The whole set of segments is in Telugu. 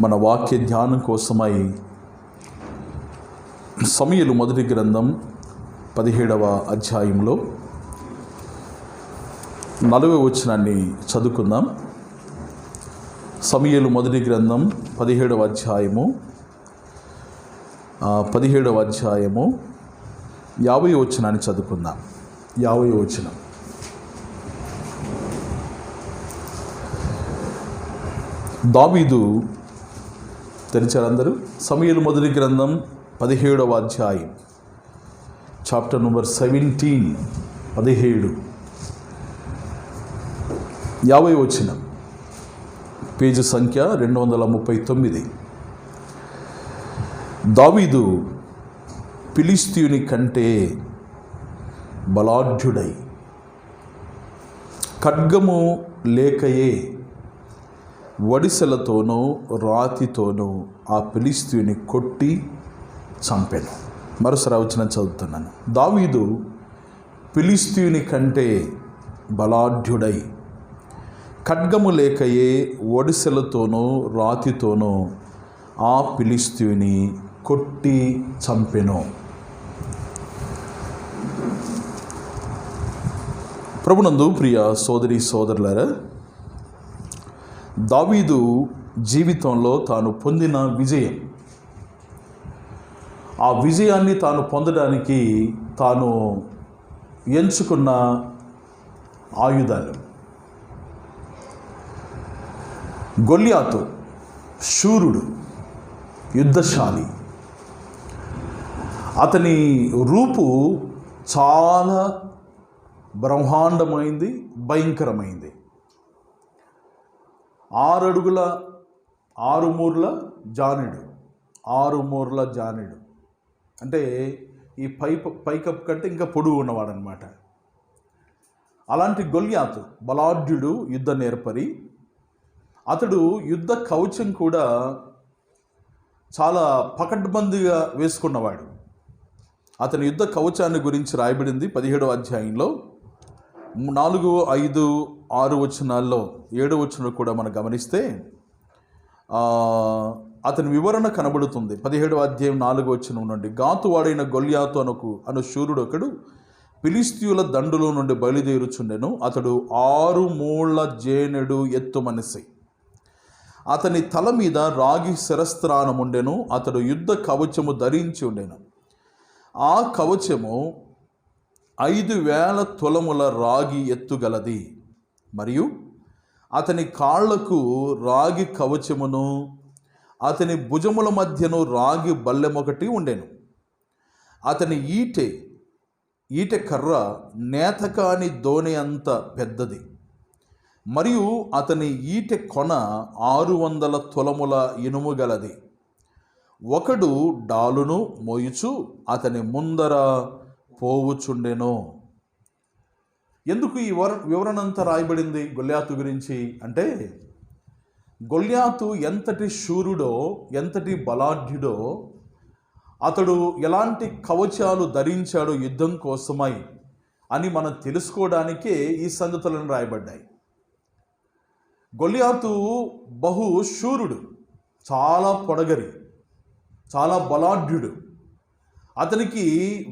మన వాక్య ధ్యానం కోసమై సమూయేలు మొదటి గ్రంథం 17వ అధ్యాయంలో 40వ వచనాన్ని చదువుకుందాం. సమూయేలు మొదటి గ్రంథం 17వ అధ్యాయము 50వ వచనాన్ని చదువుకుందాం. 50వ వచనం. దావీదు తెరిచారు అందరూ. సమూయేలు మొదటి గ్రంథం 17వ అధ్యాయం, చాప్టర్ నెంబర్ 17, 17, 50వ వచనం, పేజీ సంఖ్య 239. దావీదు ఫిలిష్తీయుని కంటే బలాఢ్యుడై ఖడ్గము లేకయే వడిసెలతోనూ రాతితోనూ ఆ ఫిలిష్తీయుని కొట్టి చంపెను. మరోసారి వచనం చదువుతున్నాను. దావీదు ఫిలిష్తీయుని కంటే బలాఢ్యుడై ఖడ్గము లేకయే వడిసెలతోనూ రాతితోనూ ఆ ఫిలిష్తీయుని కొట్టి చంపెను. ప్రభునందు ప్రియ సోదరి సోదరులారా, దావీదు జీవితంలో తాను పొందిన విజయం, ఆ విజయాన్ని తాను పొందడానికి తాను ఎంచుకున్న ఆయుధాలు. గొల్యాతు శూరుడు, యుద్ధశాలి. అతని రూపు చాలా బ్రహ్మాండమైంది, భయంకరమైంది. 6 అడుగుల 6 మూరల జానెడు, 6 మూరల జానెడు అంటే ఈ పైకప్పు కంటే ఇంకా పొడుగు ఉన్నవాడు అనమాట. అలాంటి గొల్యాతు బలాఢ్యుడు, యుద్ధ నేర్పరి. అతడు యుద్ధ కవచం కూడా చాలా పకడ్బందీగా వేసుకున్నవాడు. అతని యుద్ధ కవచాన్ని గురించి రాయబడింది 17వ అధ్యాయంలో 4, 5, 6 వచనాల్లో, 7వ వచనంలో కూడా మనం గమనిస్తే అతని వివరణ కనబడుతుంది. 17వ అధ్యాయం 4వ వచనం నుండి, గాతు వాడైన గొల్యాతు అను శూరుడు ఒకడు ఫిలిష్తీయుల దండులో నుండి బయలుదేరుచుండెను. అతడు 6 మూళ్ల జేనెడు ఎత్తు మనిషి. అతని తల మీద రాగి శిరస్త్రాణముండెను. అతడు యుద్ధ కవచము ధరించి ఉండెను. ఆ కవచము 5,000 తులముల రాగి ఎత్తుగలది. మరియు అతని కాళ్లకు రాగి కవచమును, అతని భుజముల మధ్యను రాగి బల్లెమొకటి ఉండెను. అతని ఈటె కర్ర నేతకాని దోణి అంత పెద్దది. మరియు అతని ఈటె కొన 600 తులముల ఇనుము గలది. ఒకడు డాలును మోయుచు అతని ముందర పోవుచుండెను. ఎందుకు ఈ వివరణ అంతా రాయబడింది గొల్యాతు గురించి అంటే, గొల్యాతు ఎంతటి శూరుడో, ఎంతటి బలాఢ్యుడో, అతడు ఎలాంటి కవచాలు ధరించాడో యుద్ధం కోసమై అని మనం తెలుసుకోవడానికే ఈ సంగతులను రాయబడ్డాయి. గొల్యాతు బహు శూరుడు, చాలా పొడగరి, చాలా బలాఢ్యుడు. అతనికి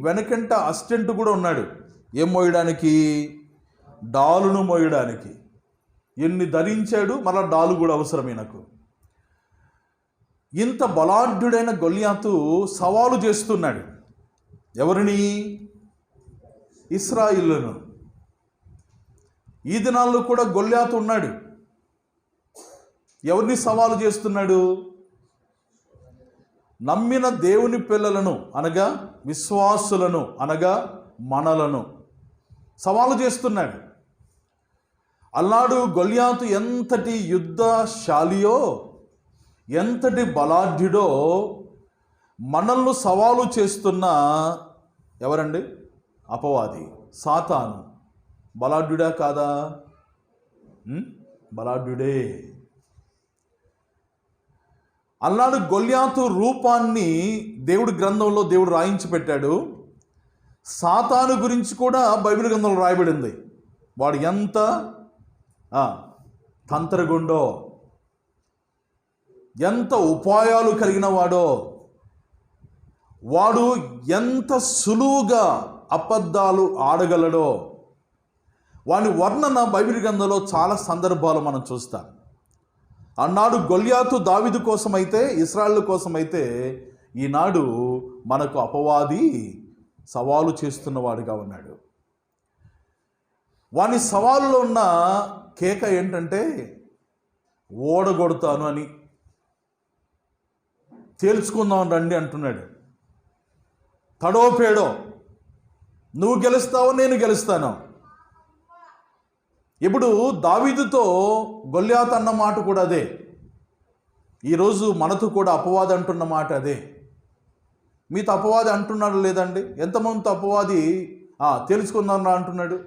వెనకంట అసిస్టెంట్ కూడా ఉన్నాడు. ఏం మోయడానికి? డాలును మోయడానికి. ఎన్ని ధరించాడు, మళ్ళా డాలు కూడా అవసరమే నాకు. ఇంత బలాఢ్యుడైన గొల్యాతు సవాలు చేస్తున్నాడు. ఎవరిని? ఇశ్రాయేలును. ఈ దినాల్లో కూడా గొల్యాతు ఉన్నాడు. ఎవరిని సవాలు చేస్తున్నాడు? నమ్మిన దేవుని పిల్లలను, అనగా విశ్వాసులను, అనగా మనలను సవాలు చేస్తున్నాడు. అల్లాడు గొల్యాతు ఎంతటి యుద్ధశాలియో, ఎంతటి బలాఢ్యుడో మనల్ని సవాలు చేస్తున్న ఎవరండి? అపవాది, సాతాను. బలాఢ్యుడా కాదా? బలాఢ్యుడే. అల్లాడు గొల్యాతు రూపాన్ని దేవుడి గ్రంథంలో దేవుడు రాయించి పెట్టాడు. సాతాను గురించి కూడా బైబిల్ గ్రంథంలో రాయబడింది. వాడు ఎంత తంత్రగుండో, ఎంత ఉపాయాలు కలిగిన వాడో, వాడు ఎంత సులువుగా అబద్ధాలు ఆడగలడో, వాని వర్ణన బైబిల్ గ్రంథంలో చాలా సందర్భాలు మనం చూస్తాం. అన్నాడు గొల్యాతు దావీదు కోసమైతే, ఇశ్రాయేలు కోసమైతే, ఈనాడు మనకు అపవాది సవాలు చేస్తున్నవాడుగా ఉన్నాడు. వాని సవాలులో ఉన్న కేక ఏంటంటే ఓడగొడతాను అని, తేల్చుకుందాం రండి అంటున్నాడు. తడో పేడో, నువ్వు గెలుస్తావో నేను గెలుస్తాను. ఇప్పుడు దావీదుతో గొల్యాతు అన్న మాట కూడా అదే. ఈరోజు మనతో కూడా అపవాది అంటున్న మాట అదే. మీతో అపవాది అంటున్నాడు లేదండి? ఎంతమందితో అపవాది తేల్చుకుందాం రా అంటున్నాడు?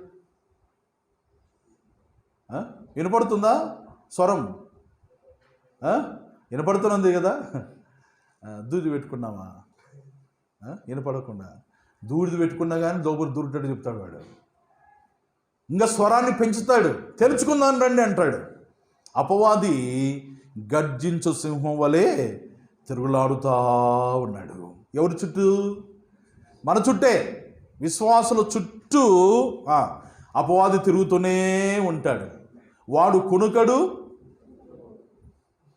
వినపడుతుందా స్వరం? వినపడుతున్నది కదా. దూది పెట్టుకున్నామా? వినపడకుండా దూడిది పెట్టుకున్నా కానీ దోపుడు దూరిటట్టు చెప్తాడు వాడు. ఇంకా స్వరాన్ని పెంచుతాడు. తెలుసుకుందాం రండి అంటాడు. అపవాది గర్జించు సింహం వలె తిరుగులాడుతూ ఉన్నాడు. ఎవరి చుట్టూ? మన చుట్టే. విశ్వాసుల చుట్టూ అపవాది తిరుగుతూనే ఉంటాడు. వాడు కునుకడు,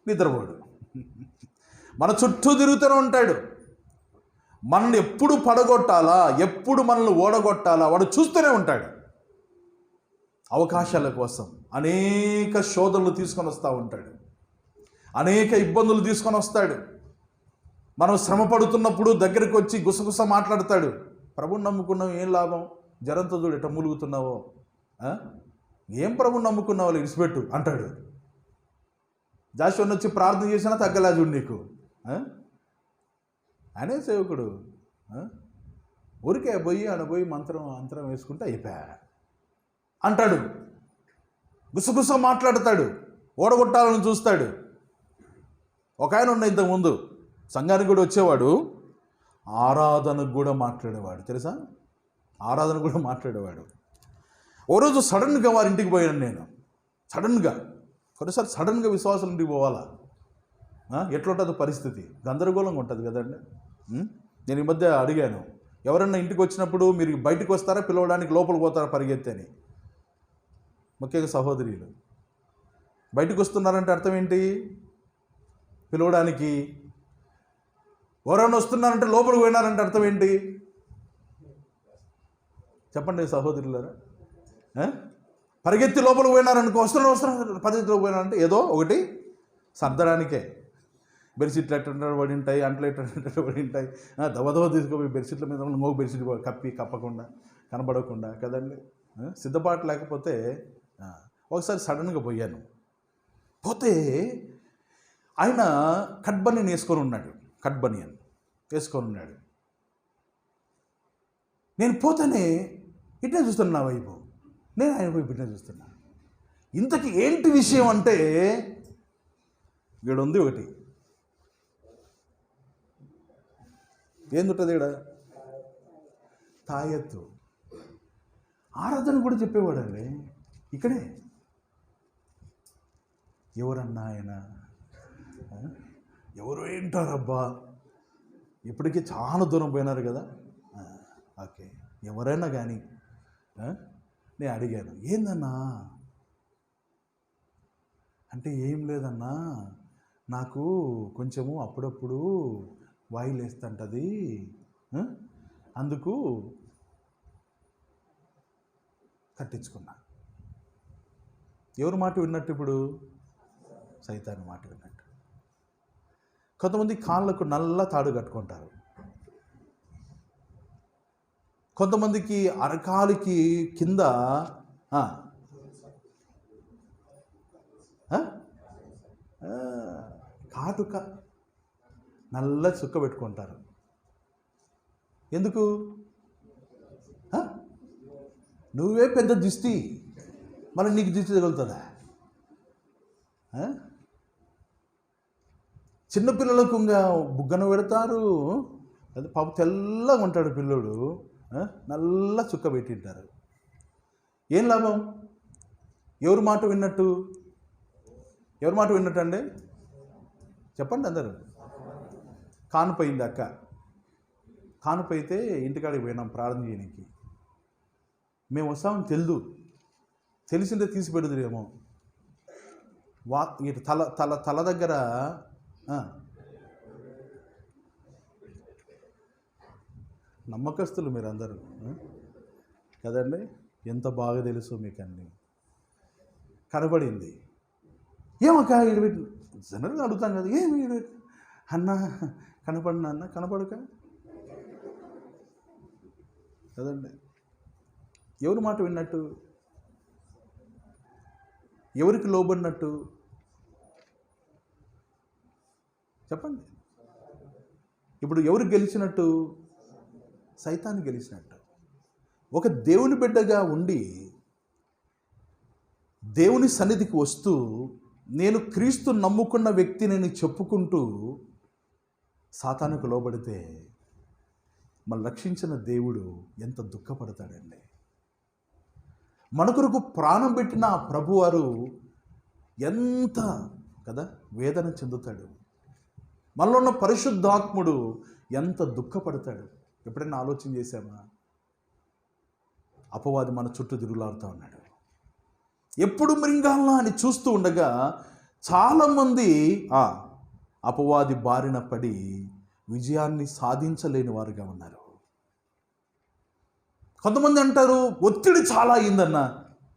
నిద్రపోడు. మన చుట్టూ తిరుగుతూనే ఉంటాడు. మనల్ని ఎప్పుడు పడగొట్టాలా, ఎప్పుడు మనల్ని ఓడగొట్టాలా వాడు చూస్తూనే ఉంటాడు. అవకాశాల కోసం అనేక శోధనలు తీసుకొని వస్తూ ఉంటాడు, అనేక ఇబ్బందులు తీసుకొని వస్తాడు. మనం శ్రమ పడుతున్నప్పుడు దగ్గరికి వచ్చి గుసగుస మాట్లాడతాడు. ప్రభుని నమ్ముకున్నావు, ఏం లాభం? జరంతో చూడు ఎట్ట మూలుగుతున్నావో, ఏం ప్రభుని నమ్ముకున్నావు, ఇడిచిపెట్టు అంటాడు. జాషువని వచ్చి ప్రార్థన చేసినా తగ్గలా చూడు నీకు. అనే సేవకుడు ఊరికే పోయి ఆడపోయి మంత్రం వేసుకుంటే అయిపోయా అంటాడు. గుసగుస మాట్లాడతాడు, ఓడగొట్టాలని చూస్తాడు. ఒక ఆయన ఉన్న ఇంతకుముందు సంఘానికి కూడా వచ్చేవాడు, ఆరాధనకు కూడా మాట్లాడేవాడు. తెలుసా? ఆరాధన కూడా మాట్లాడేవాడు. ఓ రోజు సడన్గా వారి ఇంటికి పోయాను నేను. కొన్నిసార్లు సడన్గా విశ్వాసం ఇంటికి పోవాలా? ఎట్లుంటుంది పరిస్థితి? గందరగోళంగా ఉంటుంది కదండి. నేను ఈ మధ్య అడిగాను, ఎవరన్నా ఇంటికి వచ్చినప్పుడు మీరు బయటకు వస్తారా, పిలవడానికి లోపలికి పోతారా పరిగెత్తి అని. ముఖ్యంగా సహోదరులు బయటకు వస్తున్నారంటే అర్థం ఏంటి? పిలవడానికి. ఎవరైనా వస్తున్నారంటే లోపలికి పోయినారంటే అర్థం ఏంటి? చెప్పండి సహోదరులారా. పరిగెత్తి లోపలికి పోయినారనుకో, వస్తున్నారు పరిగెత్తిలోకి పోయినారంటే ఏదో ఒకటి సర్దడానికే. బెడ్షీట్లు ఎట్ట పడి ఉంటాయి, అంట్లు ఎట్ట పడి ఉంటాయి, దవదవ తీసుకుపోయి బెడ్షీట్ల మీద ఇంకొక బెడ్షీట్ కప్పకుండా కనబడకుండా కదండి. సిద్ధపాటు లేకపోతే ఒకసారి సడన్గా పోయాను. పోతే ఆయన కట్ బనియన్ వేసుకొని ఉన్నాడు. నేను పోతేనే ఇట్నే చూస్తున్నా నా వైపు, నేను ఆయన వైపు ఇట్నే చూస్తున్నా. ఇంతకీ ఏంటి విషయం అంటే, ఇక్కడ ఉంది ఒకటి. ఏందుంటుంది ఇక్కడ? తాయెత్తు. ఆరాధన కూడా చెప్పేవాడండి ఇక్కడే. ఎవరన్నా ఆయన? ఎవరు ఏంటారబ్బా, ఇప్పటికీ చాలా దూరం పోయినారు కదా. ఓకే, ఎవరైనా కానీ నేను అడిగాను, ఏందన్నా అంటే, ఏం లేదన్నా, నాకు కొంచెము అప్పుడప్పుడు వాయిల్ వేస్తుంటుంది, అందుకు కట్టించుకున్నా. ఎవరి మాట విన్నట్టు? ఇప్పుడు సైతాను మాట విన్నట్టు. కొంతమంది కాళ్ళకు నల్ల తాడు కట్టుకుంటారు, కొంతమందికి అరకాలికి కింద కాటుక నల్ల చుక్క పెట్టుకుంటారు. ఎందుకు? నువ్వే పెద్ద దిష్టి, మళ్ళీ నీకు దిష్టి తగులుతుందా? చిన్నపిల్లలకు ఇంకా బుగ్గన పెడతారు. అది పాప తెల్లగా ఉంటాడు పిల్లోడు, నల్ల చుక్క పెట్టింటారు. ఏం లాభం? ఎవరి మాట విన్నట్టు? అండి చెప్పండి అందరూ. కానుపోయింది అక్క. కానుపోయితే ఇంటికాడికి పోయినాం ప్రార్థన చేయడానికి. మేము వస్తామని తెలిసిందే తీసి పెడుదురేమో. ఇటు తల దగ్గర నమ్మకస్తులు మీరు అందరూ కదండి. ఎంత బాగా తెలుసు మీకు అన్నీ. కనబడింది. ఏమక్క ఈడు పెట్టి జనరల్గా అడుగుతాం కదా, ఏమి ఈడు అన్న కనపడిన అన్న కనపడక కదండి. ఎవరి మాట విన్నట్టు, ఎవరికి లోబడినట్టు చెప్పండి. ఇప్పుడు ఎవరు గెలిచినట్టు? సైతాన్ని గెలిచినట్టు. ఒక దేవుని బిడ్డగా ఉండి దేవుని సన్నిధికి వస్తూ నేను క్రీస్తు నమ్ముకున్న వ్యక్తిని చెప్పుకుంటూ సాతానుకు లోబడితే మన రక్షించిన దేవుడు ఎంత దుఃఖపడతాడండి. మన కొరకు ప్రాణం పెట్టిన ఆ ప్రభువారు ఎంత కదా వేదన చెందుతాడు. మనలో ఉన్న పరిశుద్ధాత్ముడు ఎంత దుఃఖపడతాడు. ఎప్పుడైనా ఆలోచన చేశామా? అపవాది మన చుట్టూ తిరుగులాడుతూ ఉన్నాడు. ఎప్పుడు మృంగాల్లా అని చూస్తూ ఉండగా చాలామంది అపవాది బారిన పడి విజయాన్ని సాధించలేని వారుగా ఉన్నారు. కొంతమంది అంటారు ఒత్తిడి చాలా అయిందన్న,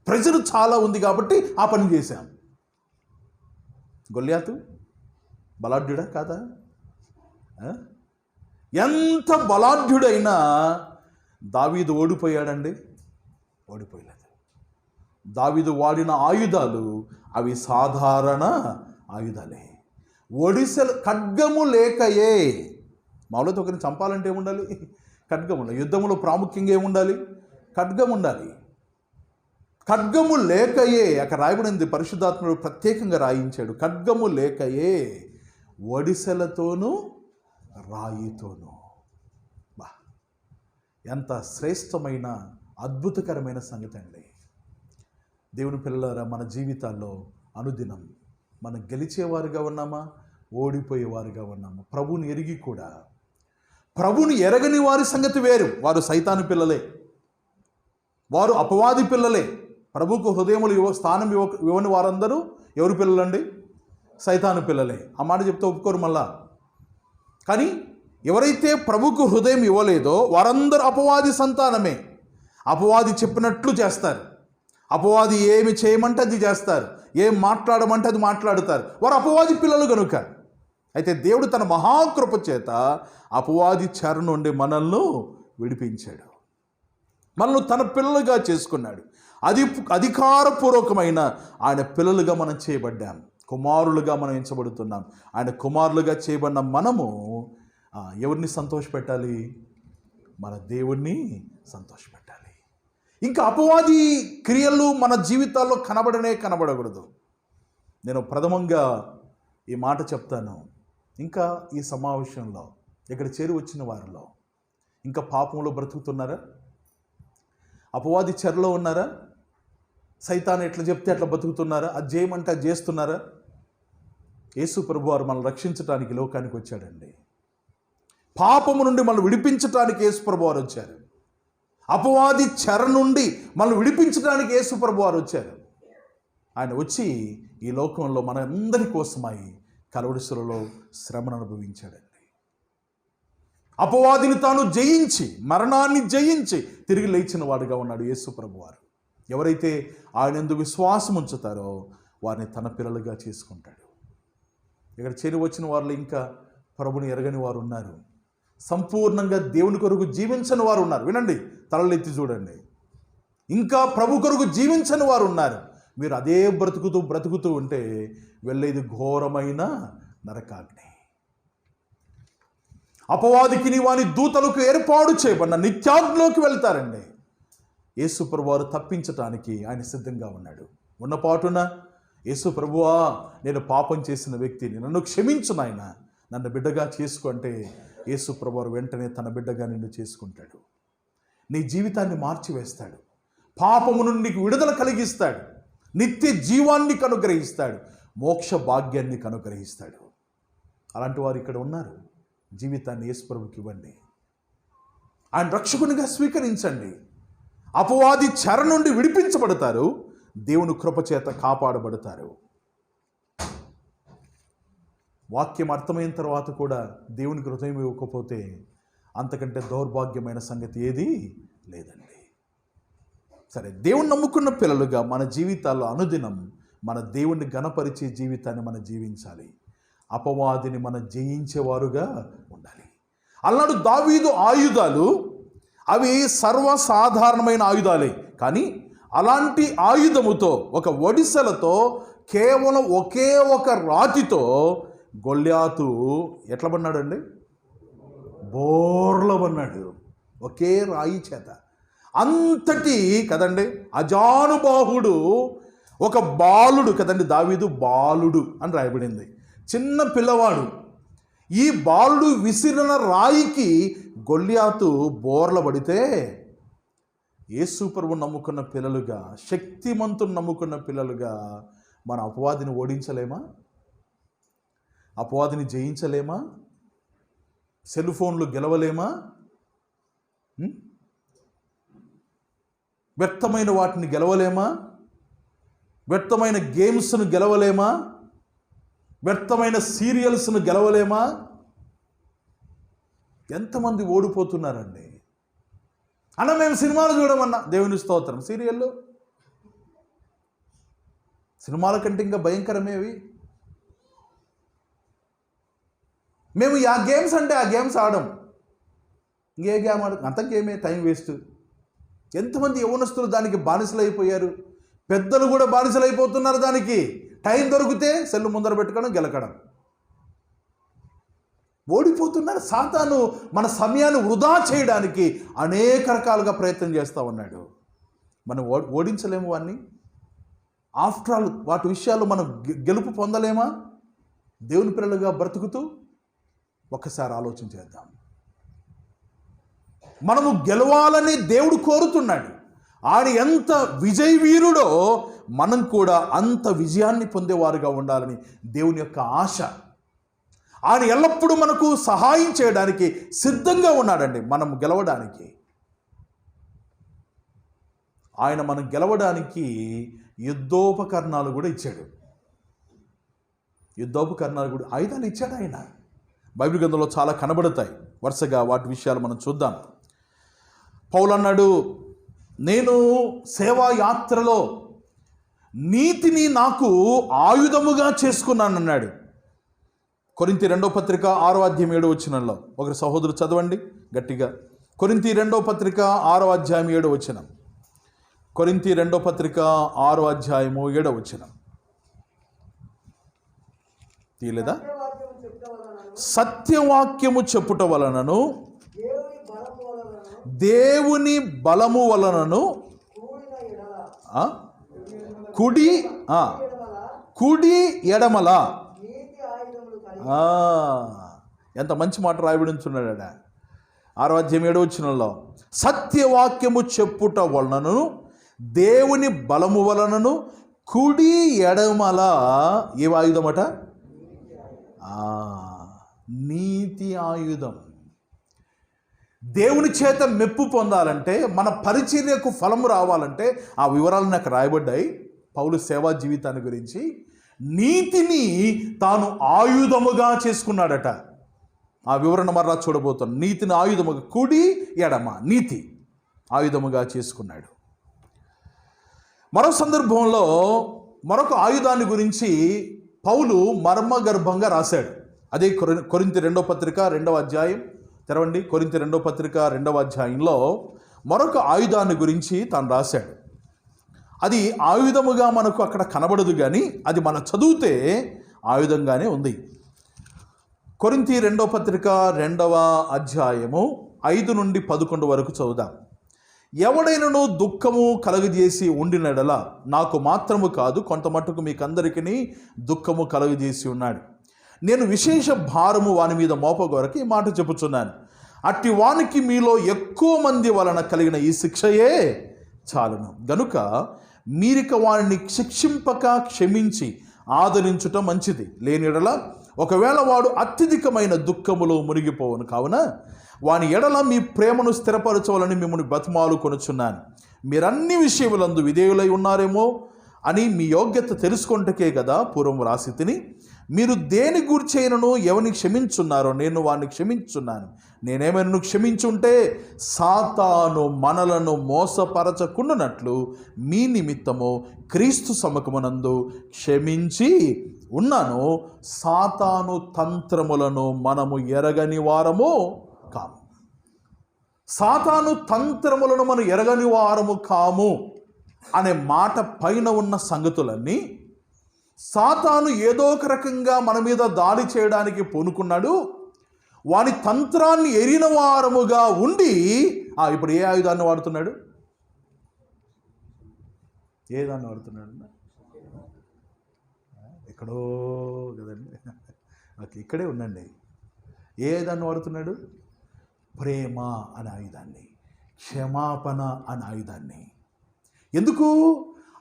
ప్రెజర్ చాలా ఉంది కాబట్టి ఆ పని చేశాం. గొల్యాతు బలాఢ్యుడా కాదా? ఎంత బలాఢ్యుడైనా దావీదు ఓడిపోయాడండి? ఓడిపోయలేదు. దావీదు వాడిన ఆయుధాలు అవి సాధారణ ఆయుధాలే. ఒడిసెలు ఖడ్గము లేకయే. మామూలుగా ఒకరిని చంపాలంటే ఏముండాలి? ఖడ్గం ఉండాలి. యుద్ధంలో ప్రాముఖ్యంగా ఏముండాలి? ఖడ్గం ఉండాలి. ఖడ్గము లేకయే అక్కడ రాయబడింది. పరిశుద్ధాత్ముడు ప్రత్యేకంగా రాయించాడు. ఖడ్గము లేకయే ఒడిసెలతోనూ రాయితోనూ. ఎంత శ్రేష్టమైన అద్భుతకరమైన సంగతి అండి. దేవుని పిల్లలారా, మన జీవితాల్లో అనుదినం మనం గెలిచేవారుగా ఉన్నామా, ఓడిపోయేవారుగా ఉన్నామా? ప్రభుని ఎరిగి కూడా ప్రభుని ఎరగని వారి సంగతి వేరు. వారు సైతాను పిల్లలే, వారు అపవాది పిల్లలే. ప్రభుకు హృదయములు స్థానం ఇవ్వని వారందరూ ఎవరు పిల్లలండి? సైతాను పిల్లలే. ఆ మాట చెప్తే ఒప్పుకోరు మళ్ళా. కానీ ఎవరైతే ప్రభుకు హృదయం ఇవ్వలేదో వారందరూ అపవాది సంతానమే. అపవాది చెప్పినట్లు చేస్తారు. అపవాది ఏమి చేయమంటే అది చేస్తారు, ఏం మాట్లాడమంటే అది మాట్లాడుతారు. వారు అపవాది పిల్లలు కనుక. అయితే దేవుడు తన మహాకృప చేత అపవాది చెర నుండి మనల్ని విడిపించాడు. మనల్ని తన పిల్లలుగా చేసుకున్నాడు. అధికారపూర్వకమైన ఆయన పిల్లలుగా మనం చేయబడ్డాం. కుమారులుగా మనం ఎంచబడుతున్నాం. ఆయన కుమారులుగా చేయబడిన మనము ఎవరిని సంతోషపెట్టాలి? మన దేవుణ్ణి సంతోషపెట్టాలి. ఇంకా అపవాది క్రియలు మన జీవితాల్లో కనబడకూడదు. నేను ప్రథమంగా ఈ మాట చెప్తాను. ఇంకా ఈ సమావేశంలో ఇక్కడ చేరి వచ్చిన వారిలో ఇంకా పాపంలో బ్రతుకుతున్నారా? అపవాది చెరలో ఉన్నారా? సైతాను ఎట్లా చెప్తే అట్లా బతుకుతున్నారా? అది చేయమంటే అది చేస్తున్నారా? యేసు ప్రభువారు మనల్ని రక్షించడానికి లోకానికి వచ్చాడండి. పాపము నుండి మనల్ని విడిపించడానికి యేసు ప్రభువారు వచ్చారు. అపవాది చెర నుండి మనల్ని విడిపించడానికి యేసు ప్రభువారు వచ్చారు. ఆయన వచ్చి ఈ లోకంలో మన అందరి కోసమై కలువరి శిలువలో శ్రమను అనుభవించాడండి. అపవాదిని తాను జయించి, మరణాన్ని జయించి తిరిగి లేచిన వాడుగా ఉన్నాడు యేసు ప్రభువారు. ఎవరైతే ఆయనందు విశ్వాసం ఉంచుతారో వారిని తన పిల్లలుగా చేసుకుంటాడు. ఇక్కడ చేరి వచ్చిన వారిలో ఇంకా ప్రభుని ఎరగని వారు ఉన్నారు. సంపూర్ణంగా దేవుని కొరకు జీవించని వారు ఉన్నారు. వినండి, తలలెత్తి చూడండి. ఇంకా ప్రభు కొరకు జీవించని వారు ఉన్నారు. మీరు అదే బ్రతుకుతూ ఉంటే వెళ్ళేది ఘోరమైన నరకాగ్ని. అపవాదికి వాని దూతలకు ఏర్పాటు చేయబడిన నిత్యాగ్నిలోకి వెళ్తారండి. యేసు ప్రభువారు తప్పించటానికి ఆయన సిద్ధంగా ఉన్నాడు. ఉన్నపాటున యేసు ప్రభువా, నేను పాపం చేసిన వ్యక్తిని, నన్ను క్షమించు నాయన, నన్ను బిడ్డగా చేసుకుంటే యేసు ప్రభువారు వెంటనే తన బిడ్డగా నిన్ను చేసుకుంటాడు. నీ జీవితాన్ని మార్చివేస్తాడు. పాపము నుండి నీకు విడుదల కలిగిస్తాడు. నిత్య జీవాన్ని అనుగ్రహిస్తాడు. మోక్ష భాగ్యాన్ని అనుగ్రహిస్తాడు. అలాంటి వారు ఇక్కడ ఉన్నారు. జీవితాన్ని యేసు ప్రభువుకి ఇవ్వండి. ఆయన రక్షకునిగా స్వీకరించండి. అపవాది చెర నుండి విడిపించబడతారు. దేవుని కృపచేత కాపాడబడతారు. వాక్యం అర్థమైన తర్వాత కూడా దేవునికి హృదయం ఇవ్వకపోతే అంతకంటే దౌర్భాగ్యమైన సంగతి ఏది లేదండి. సరే, దేవుని నమ్ముకున్న పిల్లలుగా మన జీవితాల్లో అనుదినం మన దేవుణ్ణి ఘనపరిచే జీవితాన్ని మనం జీవించాలి. అపవాదిని మనం జయించేవారుగా ఉండాలి. అలనాడు దావీదు ఆయుధాలు అవి సర్వసాధారణమైన ఆయుధాలే. కానీ అలాంటి ఆయుధముతో, ఒక ఒడిసెలతో, కేవలం ఒకే ఒక రాతితో గొల్యాతు ఎట్లా పన్నాడండి? బోర్ల పన్నాడు. ఒకే రాయి చేత. అంతటి కదండి అజానుబాహుడు, ఒక బాలుడు కదండి. దావీదు బాలుడు అని రాయబడింది. చిన్న పిల్లవాడు. ఈ బాలుడు విసిరిన రాయికి గొల్యాతు బోర్ల పడితే, యేసు ప్రభువును నమ్ముకున్న పిల్లలుగా, శక్తిమంతుని నమ్ముకున్న పిల్లలుగా మన అపవాదిని ఓడించలేమా? అపవాదిని జయించలేమా? సెల్ ఫోన్లు గెలవలేమా? వ్యర్థమైన వాటిని గెలవలేమా? వ్యర్థమైన గేమ్స్ను గెలవలేమా? వ్యర్థమైన సీరియల్స్ను గెలవలేమా? ఎంతమంది ఓడిపోతున్నారండి. అన్న మేము సినిమాలు చూడమన్నా, దేవుని స్తోత్రం. సీరియళ్ళు, సినిమాల కంటే ఇంకా భయంకరమేవి. మేము ఆ గేమ్స్ అంటే ఆ గేమ్స్ ఆడం. ఇంకే గేమ్ ఆడ, అంత గేమే, టైం వేస్ట్. ఎంతమంది యవ్వనస్తులు దానికి బానిసలు అయిపోయారు. పెద్దలు కూడా బానిసలు అయిపోతున్నారు దానికి. టైం దొరికితే సెల్లు ముందర పెట్టుకోవడం, గెలకడం. ఓడిపోతున్నారు. సాతాను మన సమయాన్ని వృధా చేయడానికి అనేక రకాలుగా ప్రయత్నం చేస్తూ ఉన్నాడు. మనం ఓడించలేము వాడిని. ఆఫ్టర్ ఆల్ వాటి విషయాలు మనం గెలుపు పొందలేమా? దేవుని పిల్లలుగా బ్రతుకుతూ ఒక్కసారి ఆలోచన చేద్దాం. మనము గెలవాలని దేవుడు కోరుతున్నాడు. ఆయన ఎంత విజయ వీరుడో మనం కూడా అంత విజయాన్ని పొందేవారుగా ఉండాలని దేవుని యొక్క ఆశ. ఆయన ఎల్లప్పుడూ మనకు సహాయం చేయడానికి సిద్ధంగా ఉన్నాడండి. మనం గెలవడానికి, ఆయన మనం గెలవడానికి యుద్ధోపకరణాలు కూడా ఇచ్చాడు. యుద్ధోపకరణాలు కూడా, ఆయుధాలు ఇచ్చాడు ఆయన. బైబిల్ గ్రంథంలో చాలా కనబడతాయి. వరుసగా వాటి విషయాలు మనం చూద్దాం. పౌలు అన్నాడు, నేను సేవా యాత్రలో నీతిని నాకు ఆయుధముగా చేసుకున్నానన్నాడు. కొరింథీ 2వ పత్రిక 6వ అధ్యాయం 7వ వచనంలో ఒకరి సహోదరు చదవండి గట్టిగా. కొరింథీ 2వ పత్రిక 6వ అధ్యాయం 7వ వచనం. కొరింథీ 2వ పత్రిక 6వ అధ్యాయము 7వ వచనం. తీయలేదా? సత్యవాక్యము చెప్పుట వలనను, దేవుని బలము వలనను, కుడి ఎడమల. ఎంత మంచి మాట రాయబడి ఉంచున్నాడా 6వ అధ్యాయం 7వ వచనంలో. సత్యవాక్యము చెప్పుట వలనను, దేవుని బలము వలనను, కుడి ఎడమల ఏ ఆయుధమట? నీతి ఆయుధం. దేవుని చేత మెప్పు పొందాలంటే, మన పరిచర్యకు ఫలము రావాలంటే ఆ వివరాలు నాకు రాయబడ్డాయి. పౌలు సేవా జీవితాన్ని గురించి. నీతిని తాను ఆయుధముగా చేసుకున్నాడట. ఆ వివరణ మరలా చూడబోతాను. నీతిని ఆయుధముగా, కుడి ఎడమ నీతి ఆయుధముగా చేసుకున్నాడు. మరో సందర్భంలో మరొక ఆయుధాన్ని గురించి పౌలు మర్మగర్భంగా రాశాడు. అదే కొరింథీ 2వ పత్రిక 2వ అధ్యాయం తెరవండి. కొరింథీ 2వ పత్రిక 2వ అధ్యాయంలో మరొక ఆయుధాన్ని గురించి తాను రాశాడు. అది ఆయుధముగా మనకు అక్కడ కనబడదు, కానీ అది మనం చదివితే ఆయుధంగానే ఉంది. కొరింథీ 2వ పత్రిక 2వ అధ్యాయము 5 నుండి 11 వరకు చదువుదాం. ఎవడైనను దుఃఖము కలుగజేసి ఉండినడలా నాకు మాత్రము కాదు, కొంత మట్టుకు మీకందరికీ దుఃఖము కలుగజేసి ఉన్నాడు. నేను విశేష భారము వాని మీద మోపగొరకు ఈ మాట చెప్పుచున్నాను. అట్టి వానికి మీలో ఎక్కువ మంది వలన కలిగిన ఈ శిక్షయే చాలును. గనుక మీరిక వారిని శిక్షింపక క్షమించి ఆదరించుట మంచిది. లేనిడల ఒకవేళ వాడు అత్యధికమైన దుఃఖములో మునిగిపోవును. కావున వాని ఎడల మీ ప్రేమను స్థిరపరచవాలని మిమ్మల్ని బతిమాలు కొనుచున్నాను. మీరన్ని విషయములందు విధేయులై ఉన్నారేమో అని మీ యోగ్యత తెలుసుకొంటకే కదా పూర్వం రాసి తిని. మీరు దేని గూర్చైనను ఎవరిని క్షమించున్నారో నేను వాడిని క్షమించున్నాను. నేనేమైనా క్షమించుంటే సాతాను మనలను మోసపరచకుండానట్లు మీ నిమిత్తము క్రీస్తు సముఖమునందు క్షమించి ఉన్నాను. సాతాను తంత్రములను మనము ఎరగని వారము కాము. సాతాను తంత్రములను మనం ఎరగని వారము కాము అనే మాట పైన ఉన్న సంగతులన్నీ సాతాను ఏదో ఒక రకంగా మన మీద దాడి చేయడానికి పూనుకున్నాడు. వాని తంత్రాన్ని ఎరిగిన వారముగా ఉండి ఇప్పుడు ఏ ఆయుధాన్ని వాడుతున్నాడు? ఏ దాన్ని వాడుతున్నాడు? ఎక్కడో కదండి, ఓకే, ఇక్కడే ఉండండి. ఏ దాన్ని వాడుతున్నాడు? ప్రేమ అనే ఆయుధాన్ని, క్షమాపణ అనే ఆయుధాన్ని. ఎందుకు?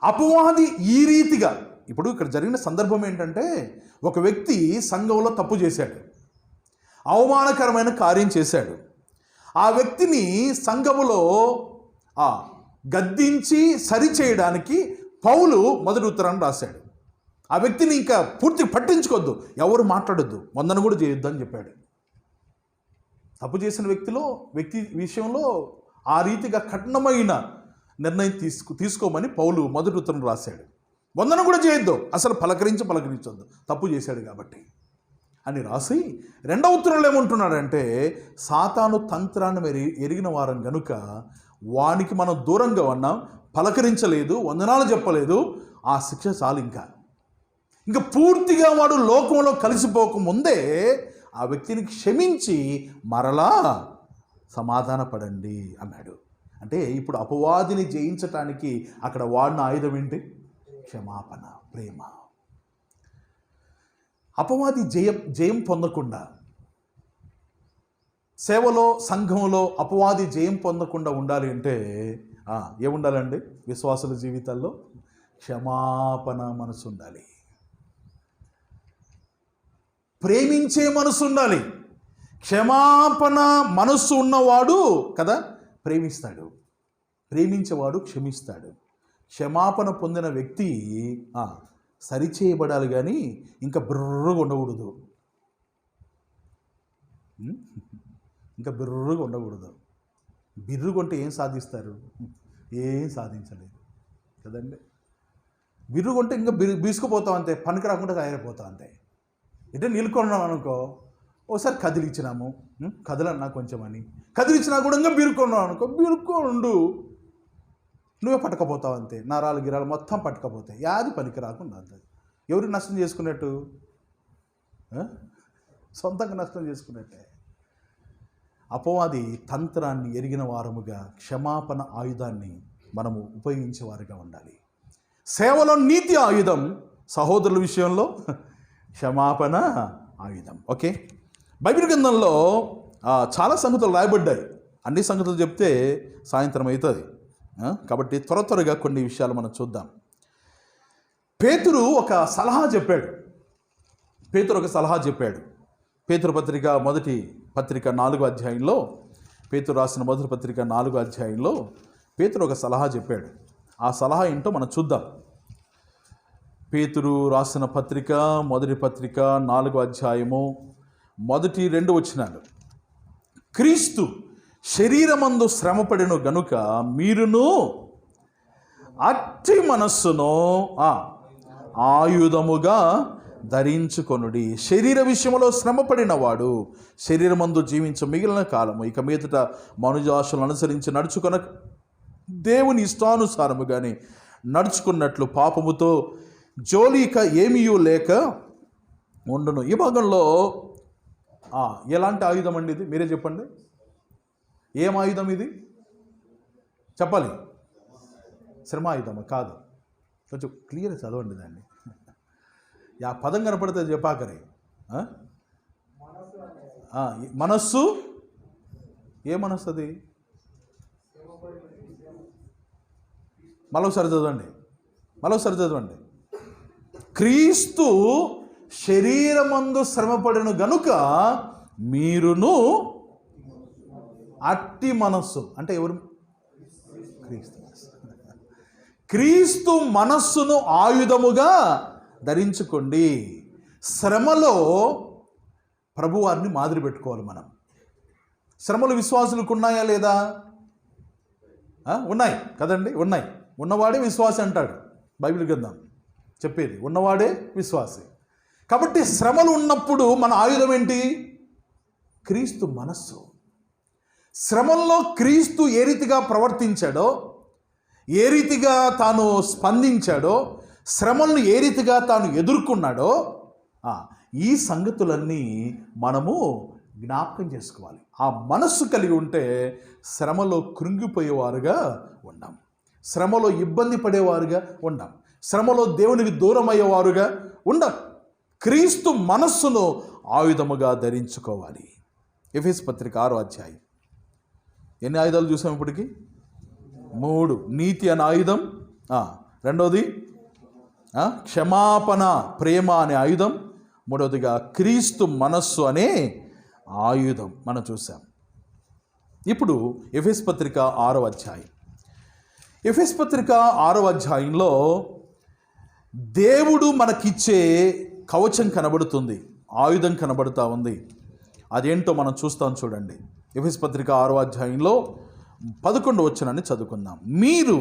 అపవాది ఈ రీతిగా, ఇప్పుడు ఇక్కడ జరిగిన సందర్భం ఏంటంటే, ఒక వ్యక్తి సంఘంలో తప్పు చేశాడు, అవమానకరమైన కార్యం చేశాడు. ఆ వ్యక్తిని సంఘములో గద్దించి సరిచేయడానికి పౌలు మొదటి ఉత్తరాన్ని రాశాడు. ఆ వ్యక్తిని ఇంకా పూర్తిగా పట్టించుకోవద్దు, ఎవరు మాట్లాడొద్దు, వందన కూడా చేయొద్దు అని చెప్పాడు. తప్పు చేసిన వ్యక్తి విషయంలో ఆ రీతిగా కఠినమైన నిర్ణయం తీసుకోమని పౌలు మొదటి ఉత్తరం రాశాడు. వందన కూడా చేయొద్దు, అసలు పలకరించొద్దు, తప్పు చేశాడు కాబట్టి అని రాసి రెండవ ఉత్తరంలో ఏమంటున్నాడంటే, సాతాను తంత్రాన్ని మరి ఎరిగిన వారం గనుక వానికి మనం దూరంగా ఉన్నాం, పలకరించలేదు, వందనాలు చెప్పలేదు, ఆ శిక్ష చాలు. ఇంకా పూర్తిగా వాడు లోకంలో కలిసిపోకముందే ఆ వ్యక్తిని క్షమించి మరలా సమాధానపడండి అన్నాడు. అంటే ఇప్పుడు అపవాదిని జయించటానికి అక్కడ వాడిన ఆయుధం ఏంటి? క్షమాపణ, ప్రేమ. అపవాది జయం పొందకుండా, సేవలో సంఘంలో అపవాది జయం పొందకుండా ఉండాలి అంటే ఏముండాలండి? విశ్వాసుల జీవితాల్లో క్షమాపణ మనసు ఉండాలి, ప్రేమించే మనసు ఉండాలి. క్షమాపణ మనస్సు ఉన్నవాడు కదా ప్రేమిస్తాడు, ప్రేమించేవాడు క్షమిస్తాడు. క్షమాపణ పొందిన వ్యక్తి సరిచేయబడాలి, కానీ ఇంకా బిర్రుగా ఉండకూడదు, ఇంకా బిర్రుగా ఉండకూడదు. బిర్రుగొంటే ఏం సాధిస్తారు? ఏం సాధించలేదు కదండి. బిర్రుగొంటే ఇంకా బీసుకుపోతాం అంతే, పనికి రాకుండా తయారైపోతాం అంతే. అంటే నిలుకొన్నాం అనుకో, ఒకసారి కదిలిచ్చినాము, కదలన్నా కొంచెం అని కదిలిచ్చినా కూడా ఇంకా బీరుకున్నావు అనుకో, బీరుకోండు, నువ్వే పట్టుకపోతావు అంతే. నరాలు గిరాలు మొత్తం పట్టుకపోతాయి, యాది పనికి రాకుండా అంతది. ఎవరికి నష్టం చేసుకున్నట్టు? సొంతంగా నష్టం చేసుకున్నట్టే. అపవాది తంత్రాన్ని ఎరిగిన వారముగా క్షమాపణ ఆయుధాన్ని మనము ఉపయోగించేవారుగా ఉండాలి. సేవలో నీతి ఆయుధం, సహోదరుల విషయంలో క్షమాపణ ఆయుధం. ఓకే, బైబిల్ గ్రంథంలో చాలా సంగతులు రాయబడ్డాయి. అన్ని సంగతులు చెప్తే సాయంత్రం అవుతుంది కాబట్టి త్వరగా కొన్ని విషయాలు మనం చూద్దాం. పేతురు ఒక సలహా చెప్పాడు. పేతురు పత్రిక మొదటి పత్రిక 4వ అధ్యాయంలో, పేతురు రాసిన మొదటి పత్రిక 4వ అధ్యాయంలో పేతురు ఒక సలహా చెప్పాడు. ఆ సలహా ఏంటో మనం చూద్దాం. పేతురు రాసిన పత్రిక మొదటి పత్రిక 4వ అధ్యాయము మొదటి 2 వచనాలు. క్రీస్తు శరీరమందు శ్రమపడిన గనుక మీరును అట్టి మనస్సును ఆయుధముగా ధరించుకొనుడి. శరీర విషయంలో శ్రమపడిన వాడు శరీరమందు జీవించ మిగిలిన కాలము ఇక మీదట మనుజాశలను అనుసరించి నడుచుకొన దేవుని ఇష్టానుసారముగానే నడుచుకున్నట్లు పాపముతో జోలిక ఏమీయూ లేక ఉండును. ఈ భాగంలో ఎలాంటి ఆయుధం అండి ఇది? మీరే చెప్పండి. ఏం ఆయుధం ఇది? చెప్పాలి. శ్రమ ఆయుధమా? కాదు, కొంచెం క్లియర్ చదవండి దాన్ని. ఆ పదం కనపడితే చెప్పాకరే. మనస్సు. ఏ మనస్సు అది? మరోసారి చదవండి. క్రీస్తు శరీరమందు శ్రమపడెను గనుక మీరును అట్టి మనస్సు, అంటే ఎవరు? క్రీస్తు మనస్సును ఆయుధముగా ధరించుకోండి. శ్రమలో ప్రభువారిని మాదిరి పెట్టుకోవాలి మనం. శ్రమలు విశ్వాసులకు ఉన్నాయా లేదా? ఉన్నాయి కదండి, ఉన్నాయి. ఉన్నవాడే విశ్వాసి అంటాడు బైబిల్ గ్రంథం చెప్పేది, ఉన్నవాడే విశ్వాసి. కాబట్టి శ్రమలు ఉన్నప్పుడు మన ఆయుధం ఏంటి? క్రీస్తు మనస్సు. శ్రమల్లో క్రీస్తు ఏ రీతిగా ప్రవర్తించాడో, ఏ రీతిగా తాను స్పందించాడో, శ్రమలను ఏ రీతిగా తాను ఎదుర్కొన్నాడో, ఈ సంగతులన్నీ మనము జ్ఞాపకం చేసుకోవాలి. ఆ మనస్సు కలిగి ఉంటే శ్రమలో కృంగిపోయేవారుగా ఉండాం, శ్రమలో ఇబ్బంది పడేవారుగా ఉండాం, శ్రమలో దేవునికి దూరం అయ్యేవారుగా ఉండాం. క్రీస్తు మనస్సును ఆయుధముగా ధరించుకోవాలి. ఎఫెసు పత్రిక 6వ అధ్యాయం. ఎన్ని ఆయుధాలు చూసాం ఇప్పటికి? 3. నీతి అనే ఆయుధం, రెండవది క్షమాపణ ప్రేమ అనే ఆయుధం, మూడవదిగా క్రీస్తు మనస్సు అనే ఆయుధం మనం చూసాం. ఇప్పుడు ఎఫెసు పత్రిక 6వ అధ్యాయం. ఎఫెసు పత్రిక 6వ అధ్యాయంలో దేవుడు మనకిచ్చే కవచం కనబడుతుంది, ఆయుధం కనబడుతూ ఉంది. అదేంటో మనం చూస్తాం చూడండి. ఎఫెసు పత్రిక 6వ అధ్యాయంలో 11వ వచనాన్ని చదువుకుందాం. మీరు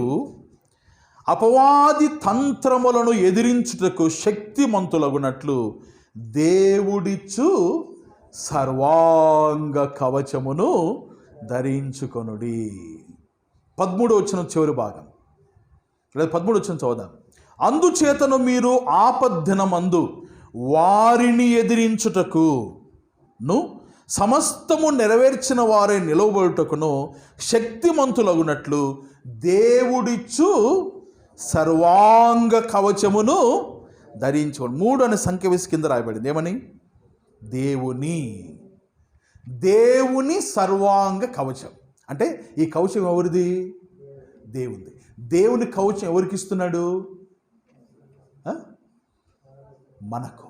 అపవాది తంత్రములను ఎదిరించుటకు శక్తిమంతులగునట్లు దేవుడిచ్చు సర్వాంగ కవచమును ధరించుకొనుడి. 13వ వచనం చివరి భాగం, లేదా 13వ వచనం చదువుదాం. అందుచేతను మీరు ఆపద్దినమందు వారిని ఎదిరించుటకును సమస్తము నెరవేర్చిన వారే నిలవబడుటకును శక్తిమంతులగునట్లు దేవుడిచ్చు సర్వాంగ కవచమును ధరించుకోండి. 3 అనే సంఖ్య వేసి కింద రాయబడింది. ఏమని? దేవుని సర్వాంగ కవచం. అంటే ఈ కవచం ఎవరిది? దేవునిది. దేవుని కవచం ఎవరికి ఇస్తున్నాడు? మనకు.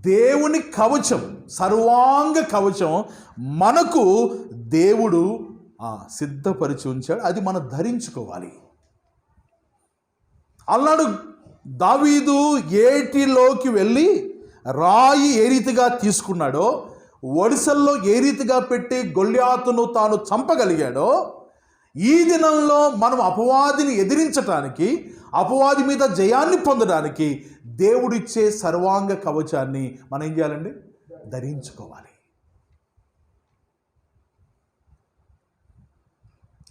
దేవుని కవచం, సర్వాంగ కవచం మనకు దేవుడు సిద్ధపరిచి ఉంచాడు. అది మనం ధరించుకోవాలి. అన్నాడు దావీదు ఏటిలోకి వెళ్ళి రాయి ఏ రీతిగా తీసుకున్నాడో, ఒడిసల్లో ఏ రీతిగా పెట్టి గొల్యాతును తాను చంపగలిగాడో, ఈ దినంలో మనం అపవాదిని ఎదిరించటానికి, అపవాది మీద జయాన్ని పొందడానికి దేవుడిచ్చే సర్వాంగ కవచాన్ని మనం ఏం చేయాలండి? ధరించుకోవాలి.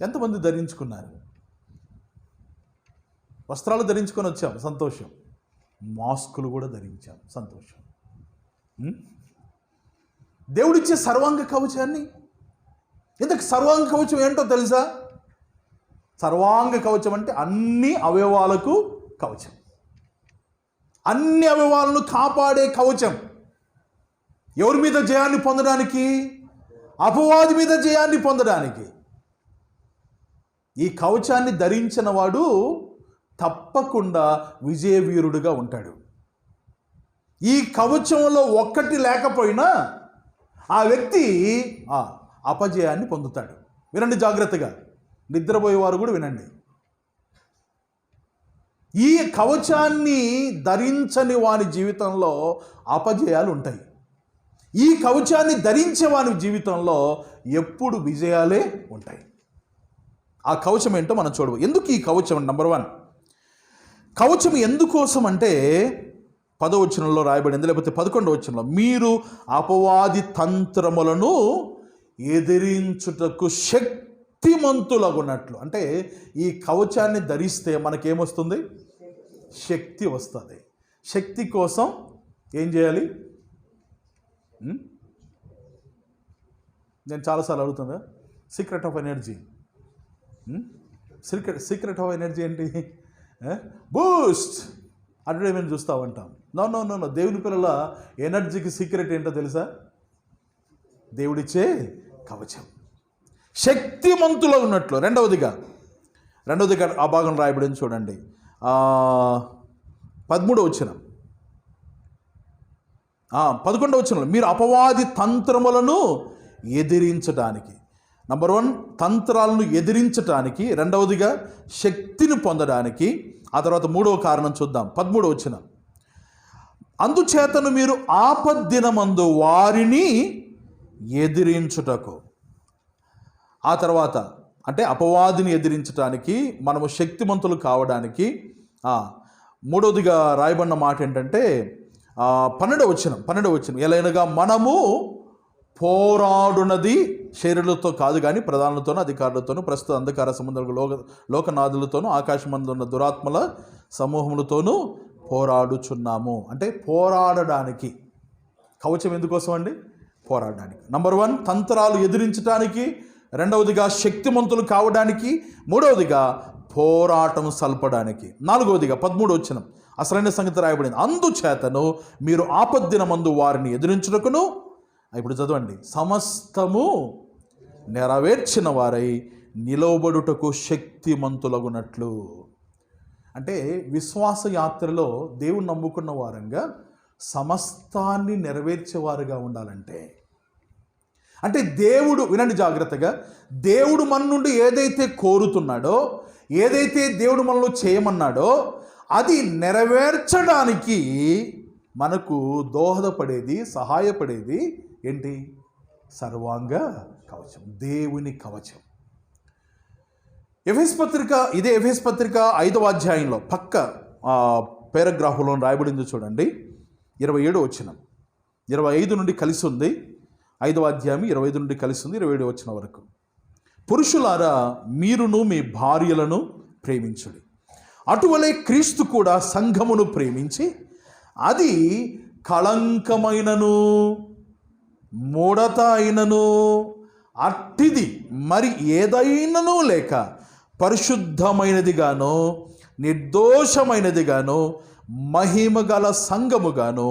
ఎంతమంది ధరించుకున్నారు? వస్త్రాలు ధరించుకొని వచ్చాం, సంతోషం. మాస్కులు కూడా ధరించాం, సంతోషం. దేవుడిచ్చే సర్వాంగ కవచాన్ని, ఇంతకు సర్వాంగ కవచం ఏంటో తెలుసా? సర్వాంగ కవచం అంటే అన్ని అవయవాలకు కవచం, అన్ని అవయవాలను కాపాడే కవచం. ఎవరి మీద జయాన్ని పొందడానికి? అపవాది మీద జయాన్ని పొందడానికి. ఈ కవచాన్ని ధరించిన వాడు తప్పకుండా విజయవీరుడుగా ఉంటాడు. ఈ కవచంలో ఒక్కటి లేకపోయినా ఆ వ్యక్తి అపజయాన్ని పొందుతాడు. వినండి జాగ్రత్తగా, నిద్రపోయేవారు కూడా వినండి. ఈ కవచాన్ని ధరించని వాని జీవితంలో అపజయాలు ఉంటాయి. ఈ కవచాన్ని ధరించే వాని జీవితంలో ఎప్పుడు విజయాలే ఉంటాయి. ఆ కవచం ఏంటో మనం చూడవు. ఎందుకు ఈ కవచం? నంబర్ 1, కవచం ఎందుకోసం అంటే 10వ వచనంలో రాయబడింది, లేకపోతే 11వ వచనంలో, మీరు అపవాది తంత్రములను ఎదిరించుటకు శక్తిమంతులగున్నట్లు. అంటే ఈ కవచాన్ని ధరిస్తే మనకేమొస్తుంది? శక్తి వస్తుంది. శక్తి కోసం ఏం చేయాలి? నేను చాలాసార్లు అడుగుతుందా, secret of energy. Secret of energy ఏంటి? బూస్ట్ అడ్వర్టైజ్మెంట్ చూస్తూ ఉంటాం. నో నో నో నో దేవుని పిల్లల ఎనర్జీకి సీక్రెట్ ఏంటో తెలుసా? దేవుడిచ్చే కవచం. శక్తిమంతులు ఉన్నట్లు. రెండవదిగా ఆ భాగం రాయబడింది చూడండి, 13వ వచనం. 11వ వచనంలో మీరు అపవాది తంత్రములను ఎదిరించడానికి. నంబర్ 1 తంత్రాలను ఎదిరించటానికి, రెండవదిగా శక్తిని పొందడానికి. ఆ తర్వాత 3వ కారణం చూద్దాం. 13వ వచనం, అందుచేతను మీరు ఆపద్దినమందు వారిని ఎదిరించుటకు. ఆ తర్వాత అంటే అపవాదిని ఎదిరించడానికి, మనము శక్తిమంతులు కావడానికి 3వదిగా రాయబడిన మాట ఏంటంటే 12వ వచనం, ఎలైనగా మనము పోరాడునది శరీరులతో కాదు కానీ ప్రధానులతోనూ అధికారులతోనూ ప్రస్తుత అంధకార సముద్ర లోకనాథులతోనూ ఆకాశమందు ఉన్న దురాత్మల సమూహములతోనూ పోరాడుచున్నాము. అంటే పోరాడడానికి. కవచం ఎందుకోసం అండి? పోరాడడానికి. నంబర్ 1 తంత్రాలు ఎదిరించడానికి, రెండవదిగా శక్తిమంతులు కావడానికి, మూడవదిగా పోరాటం సల్పడానికి, నాలుగవదిగా 13వ వచనం అసలైన సంగతి రాయబడింది, అందుచేతను మీరు ఆపద్దినమందు వారిని ఎదిరించుటకును. ఇప్పుడు చదవండి, సమస్తము నెరవేర్చిన వారై నిలవబడుటకు శక్తిమంతులగునట్లు. అంటే విశ్వాస యాత్రలో దేవుని నమ్ముకున్న వారంగా సమస్తాన్ని నెరవేర్చేవారుగా ఉండాలంటే, అంటే దేవుడు, వినండి జాగ్రత్తగా, దేవుడు మన నుండి ఏదైతే కోరుతున్నాడో, ఏదైతే దేవుడు మనలో చేయమన్నాడో అది నెరవేర్చడానికి మనకు దోహదపడేది, సహాయపడేది ఏంటి? సర్వాంగ కవచం, దేవుని కవచం. ఎఫెసు పత్రిక, ఇదే ఎఫెసు పత్రిక 5వ అధ్యాయంలో పక్క పారాగ్రాఫ్లో రాయబడింది చూడండి. 27వ వచనం, 25 నుండి కలిసి ఉంది. 5వ అధ్యాయం 25 నుండి కలిసి ఉంది 27వ వచనం వరకు. పురుషులారా మీరును మీ భార్యలను ప్రేమించుడి, అటువలే క్రీస్తు కూడా సంఘమును ప్రేమించి అది కళంకమైనను ముడత అయినను అట్టిది మరి ఏదైనను లేక పరిశుద్ధమైనదిగానో నిర్దోషమైనదిగానో మహిమగల సంఘముగానో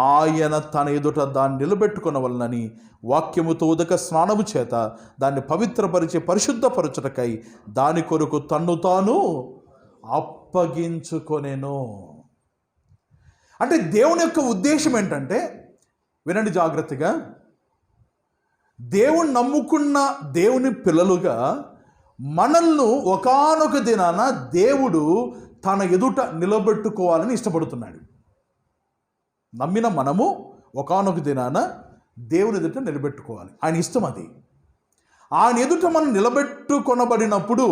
ఆయన తన ఎదుట దాన్ని నిలబెట్టుకొనవలనని వాక్యముతో ఉదక స్నానము చేత దాన్ని పవిత్రపరిచి పరిశుద్ధపరచుటకై దాని కొరకు తన్ను తాను అప్పగించుకొనెను. అంటే దేవుని యొక్క ఉద్దేశం ఏంటంటే, వినండి జాగ్రత్తగా, దేవుని నమ్ముకున్న దేవుని పిల్లలుగా మనల్ని ఒకానొక దినాన దేవుడు తన ఎదుట నిలబెట్టుకోవాలని ఇష్టపడుతున్నాడు. నమ్మిన మనము ఒకానొక దినాన దేవుని ఎదుట నిలబెట్టుకోవాలి, ఆయన ఇష్టం అది. ఆయన ఎదుట మనం నిలబెట్టుకొనబడినప్పుడు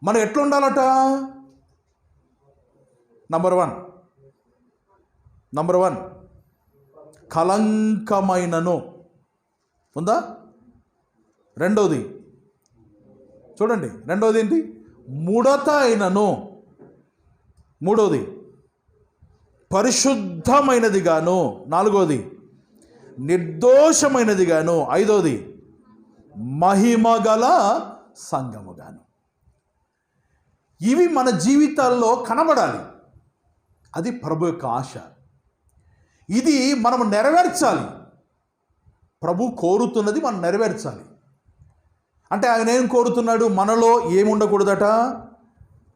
మనం ఎట్లా ఉండాలట? నంబర్ వన్ కలంకమైనను ఉందా? రెండోది చూడండి, రెండోది ఏంటి? ముడత అయినను. మూడోది పరిశుద్ధమైనదిగాను. నాలుగోది నిర్దోషమైనదిగాను. ఐదోది మహిమగల సంఘముగాను. ఇవి మన జీవితాల్లో కనబడాలి. అది ప్రభు యొక్క ఆశ. ఇది మనం నెరవేర్చాలి. ప్రభు కోరుతున్నది మనం నెరవేర్చాలి. అంటే ఆయన ఏం కోరుతున్నాడు? మనలో ఏముండకూడదట?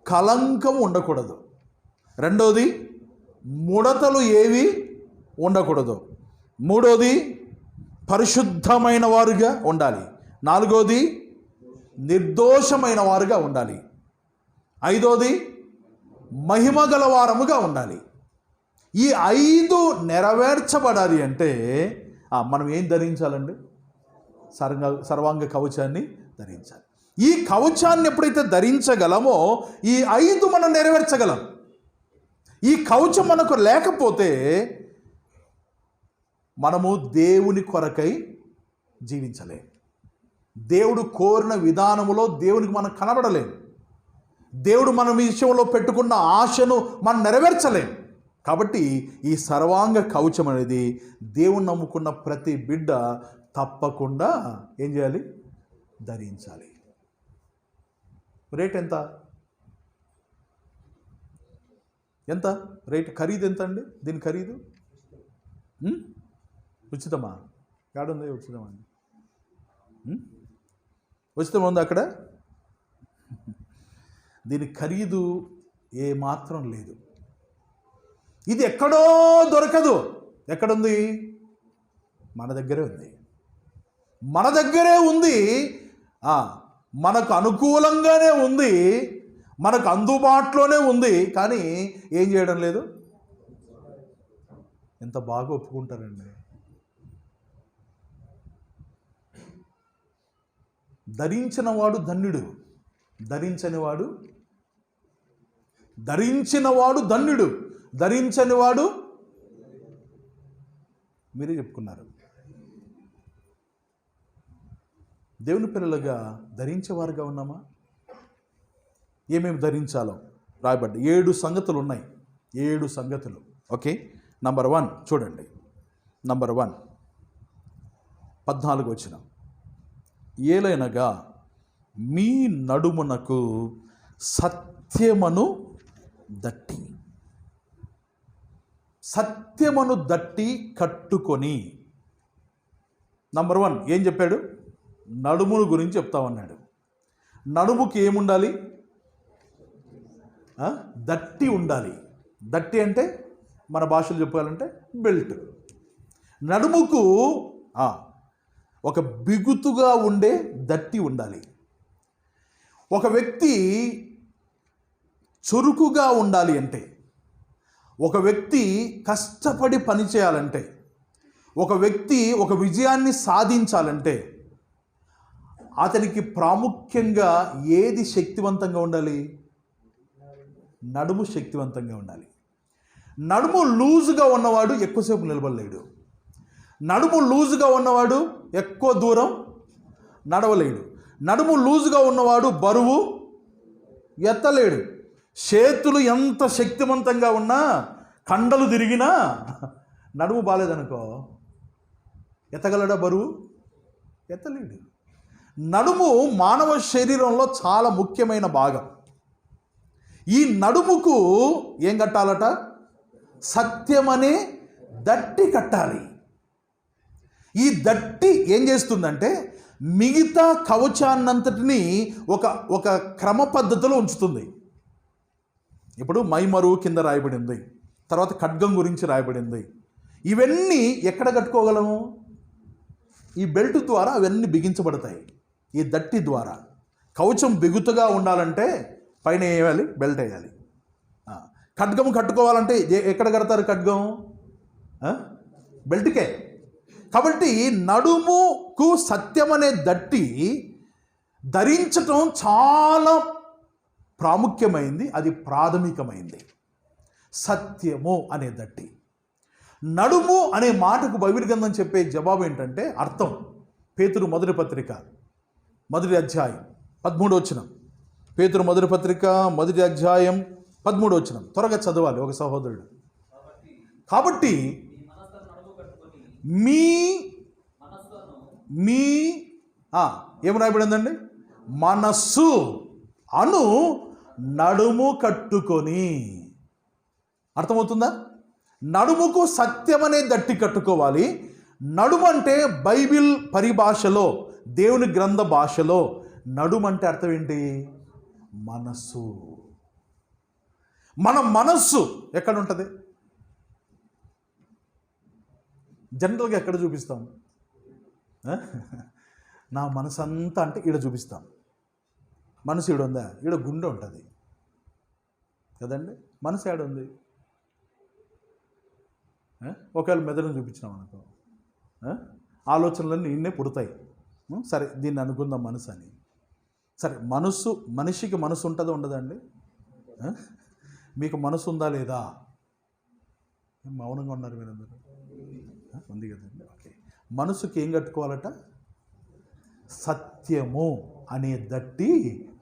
కలంకం ఉండకూడదు. రెండోది ముడతలు ఏవి ఉండకూడదు. మూడోది పరిశుద్ధమైన వారుగా ఉండాలి. నాలుగోది నిర్దోషమైన వారుగా ఉండాలి. ఐదోది మహిమగల వారముగా ఉండాలి. ఈ 5 నెరవేర్చబడాలి అంటే మనం ఏం ధరించాలండి? సర్వాంగ కవచాన్ని ధరించాలి. ఈ కవచాన్ని ఎప్పుడైతే ధరించగలమో ఈ 5 మనం నెరవేర్చగలం. ఈ కవచం మనకు లేకపోతే మనము దేవుని కొరకై జీవించలేం. దేవుడు కోరిన విధానములో దేవునికి మనం కనబడలేం. దేవుడు మన విషయంలో పెట్టుకున్న ఆశను మనం నెరవేర్చలేం. కాబట్టి ఈ సర్వాంగ కవచం అనేది దేవుని నమ్ముకున్న ప్రతి బిడ్డ తప్పకుండా ఏం చేయాలి? ధరించాలి. రేట్ ఎంత? రేట్ ఖరీదు ఎంత అండి? దీని ఖరీదు ఉచితమా? ఏడుంది ఉచితమా? ఉచితం ఉంది అక్కడ. దీని ఖరీదు ఏమాత్రం లేదు. ఇది ఎక్కడో దొరకదు. ఎక్కడుంది? మన దగ్గరే ఉంది. మన దగ్గరే ఉంది. మనకు అనుకూలంగానే ఉంది, మనకు అందుబాటులోనే ఉంది. కానీ ఏం చేయడం లేదు. ఎంత బాగా ఒప్పుకుంటారండి. ధరించిన వాడు ధన్యుడు, ధరించనివాడు ధన్యుడు, ధరించనివాడు మీరే చెప్పుకున్నారు. దేవుని పిల్లలుగా ధరించేవారుగా ఉన్నామా? ఏమేమి ధరించాలో రాయబడ్డ 7 సంగతులు ఉన్నాయి. 7 సంగతులు. ఓకే, నంబర్ 1 చూడండి. నంబర్ 1 14 వచనం. ఏలైనగా మీ నడుమునకు సత్యమును దట్టి, సత్యమును దట్టి కట్టుకొని. నంబర్ 1 ఏం చెప్పాడు? నడుమును గురించి చెప్తామన్నాడు. నడుముకి ఏముండాలి? దట్టి ఉండాలి. దట్టి అంటే మన భాషలో చెప్పాలంటే బెల్ట్. నడుముకు ఒక బిగుతుగా ఉండే దట్టి ఉండాలి. ఒక వ్యక్తి చురుకుగా ఉండాలి అంటే, ఒక వ్యక్తి కష్టపడి పనిచేయాలంటే, ఒక వ్యక్తి ఒక విజయాన్ని సాధించాలంటే అతనికి ప్రాముఖ్యంగా ఏది శక్తివంతంగా ఉండాలి? నడుము శక్తివంతంగా ఉండాలి. నడుము లూజుగా ఉన్నవాడు ఎక్కువసేపు నిలబడలేడు. నడుము లూజుగా ఉన్నవాడు ఎక్కువ దూరం నడవలేడు. నడుము లూజుగా ఉన్నవాడు బరువు ఎత్తలేడు. చేతులు ఎంత శక్తివంతంగా ఉన్నా, కండలు తిరిగినా నడుము బాలేదనుకో, ఎత్తగలడా బరువు? ఎత్తలేడు. నడుము మానవ శరీరంలో చాలా ముఖ్యమైన భాగం. ఈ నడుముకు ఏం కట్టాలట? సత్యమనే దట్టి కట్టాలి. ఈ దట్టి ఏం చేస్తుందంటే మిగతా కవచాన్నంతటినీ ఒక క్రమ పద్ధతిలో ఉంచుతుంది. ఇప్పుడు మైమరువు కింద రాయబడింది, తర్వాత ఖడ్గం గురించి రాయబడింది. ఇవన్నీ ఎక్కడ కట్టుకోగలము? ఈ బెల్ట్ ద్వారా అవన్నీ బిగించబడతాయి. ఈ దట్టి ద్వారా కవచం బిగుతుగా ఉండాలంటే పైన వేయాలి, బెల్ట్ వేయాలి. ఖడ్గం కట్టుకోవాలంటే ఎక్కడ కడతారు? ఖడ్గం బెల్ట్కే. కాబట్టి నడుముకు సత్యం అనే దట్టి ధరించటం చాలా ప్రాముఖ్యమైంది, అది ప్రాథమికమైంది. సత్యము అనే దట్టి. నడుము అనే మాటకు బైబిల్ గ్రంథం చెప్పే జవాబు ఏంటంటే అర్థం. పేతురు మొదటి పత్రిక 1వ అధ్యాయం 13వ వచనం. పేతురు మొదటి పత్రిక 1వ అధ్యాయం 13వ వచనం. త్వరగా చదవాలి ఒక సహోదరుడు. కాబట్టి మీ ఏమి రాయబడిందండి? మనస్సు అను నడుము కట్టుకొని. అర్థమవుతుందా? నడుముకు సత్యం అనే దట్టి కట్టుకోవాలి. నడుము అంటే బైబిల్ పరిభాషలో, దేవుని గ్రంథ భాషలో నడుము అంటే అర్థం ఏంటి? మనస్సు. మన మనస్సు ఎక్కడ ఉంటుంది? జనరల్గా ఎక్కడ చూపిస్తాం? నా మనసు అంతా అంటే ఈడ చూపిస్తాం. మనసు ఈడ ఉందా? ఈడ గుండె ఉంటుంది కదండి. మనసు ఏడుంది? ఒకవేళ మెదడును చూపించినాం అనుకో, ఆలోచనలన్నీ ఇన్నే పుడతాయి. సరే, దీన్ని అనుకుందాం మనసు అని. సరే, మనసు, మనిషికి మనసు ఉంటుందా ఉండదండి? మీకు మనసు ఉందా లేదా? మౌనంగా ఉన్నారు మీరందరూ. ఉంది కదండి. ఓకే, మనసుకి ఏం కట్టుకోవాలట? సత్యము అనే దట్టి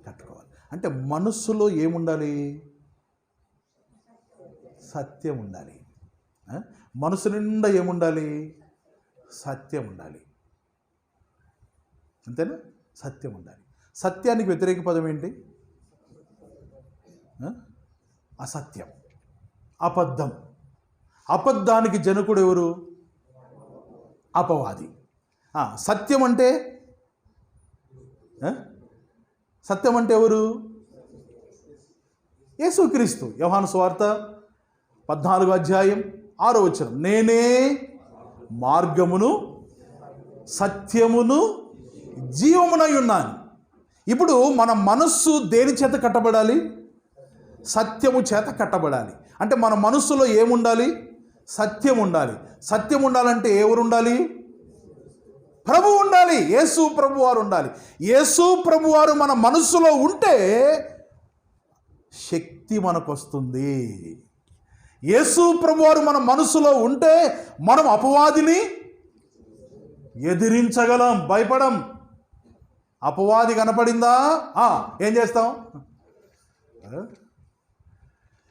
కట్టుకోవాలి. అంటే మనస్సులో ఏముండాలి? సత్యం ఉండాలి. మనసు నిండా ఏముండాలి? సత్యం ఉండాలి. అంతేనా? సత్యం ఉండాలి. సత్యానికి వ్యతిరేక పదం ఏంటి? అసత్యం, అబద్ధం. అబద్ధానికి జనకుడు ఎవరు? అపవాది. సత్యం అంటే సత్యం అంటే ఎవరు? యేసుక్రీస్తు. యోహాను సువార్త 14వ అధ్యాయం 6వ వచనం, నేనే మార్గమును సత్యమును జీవమునై ఉన్నాను. ఇప్పుడు మన మనస్సు దేని చేత కట్టబడాలి? సత్యము చేత కట్టబడాలి. అంటే మన మనస్సులో ఏముండాలి? సత్యం ఉండాలి. సత్యం ఉండాలంటే ఎవరు ఉండాలి? ప్రభు ఉండాలి. యేసు ప్రభువారు ఉండాలి. యేసు ప్రభువారు మన మనస్సులో ఉంటే శక్తి మనకు వస్తుంది. యేసు ప్రభువారు మన మనస్సులో ఉంటే మనం అపవాదిని ఎదిరించగలం, భయపడం. అపవాది కనపడిందా ఏం చేస్తాం?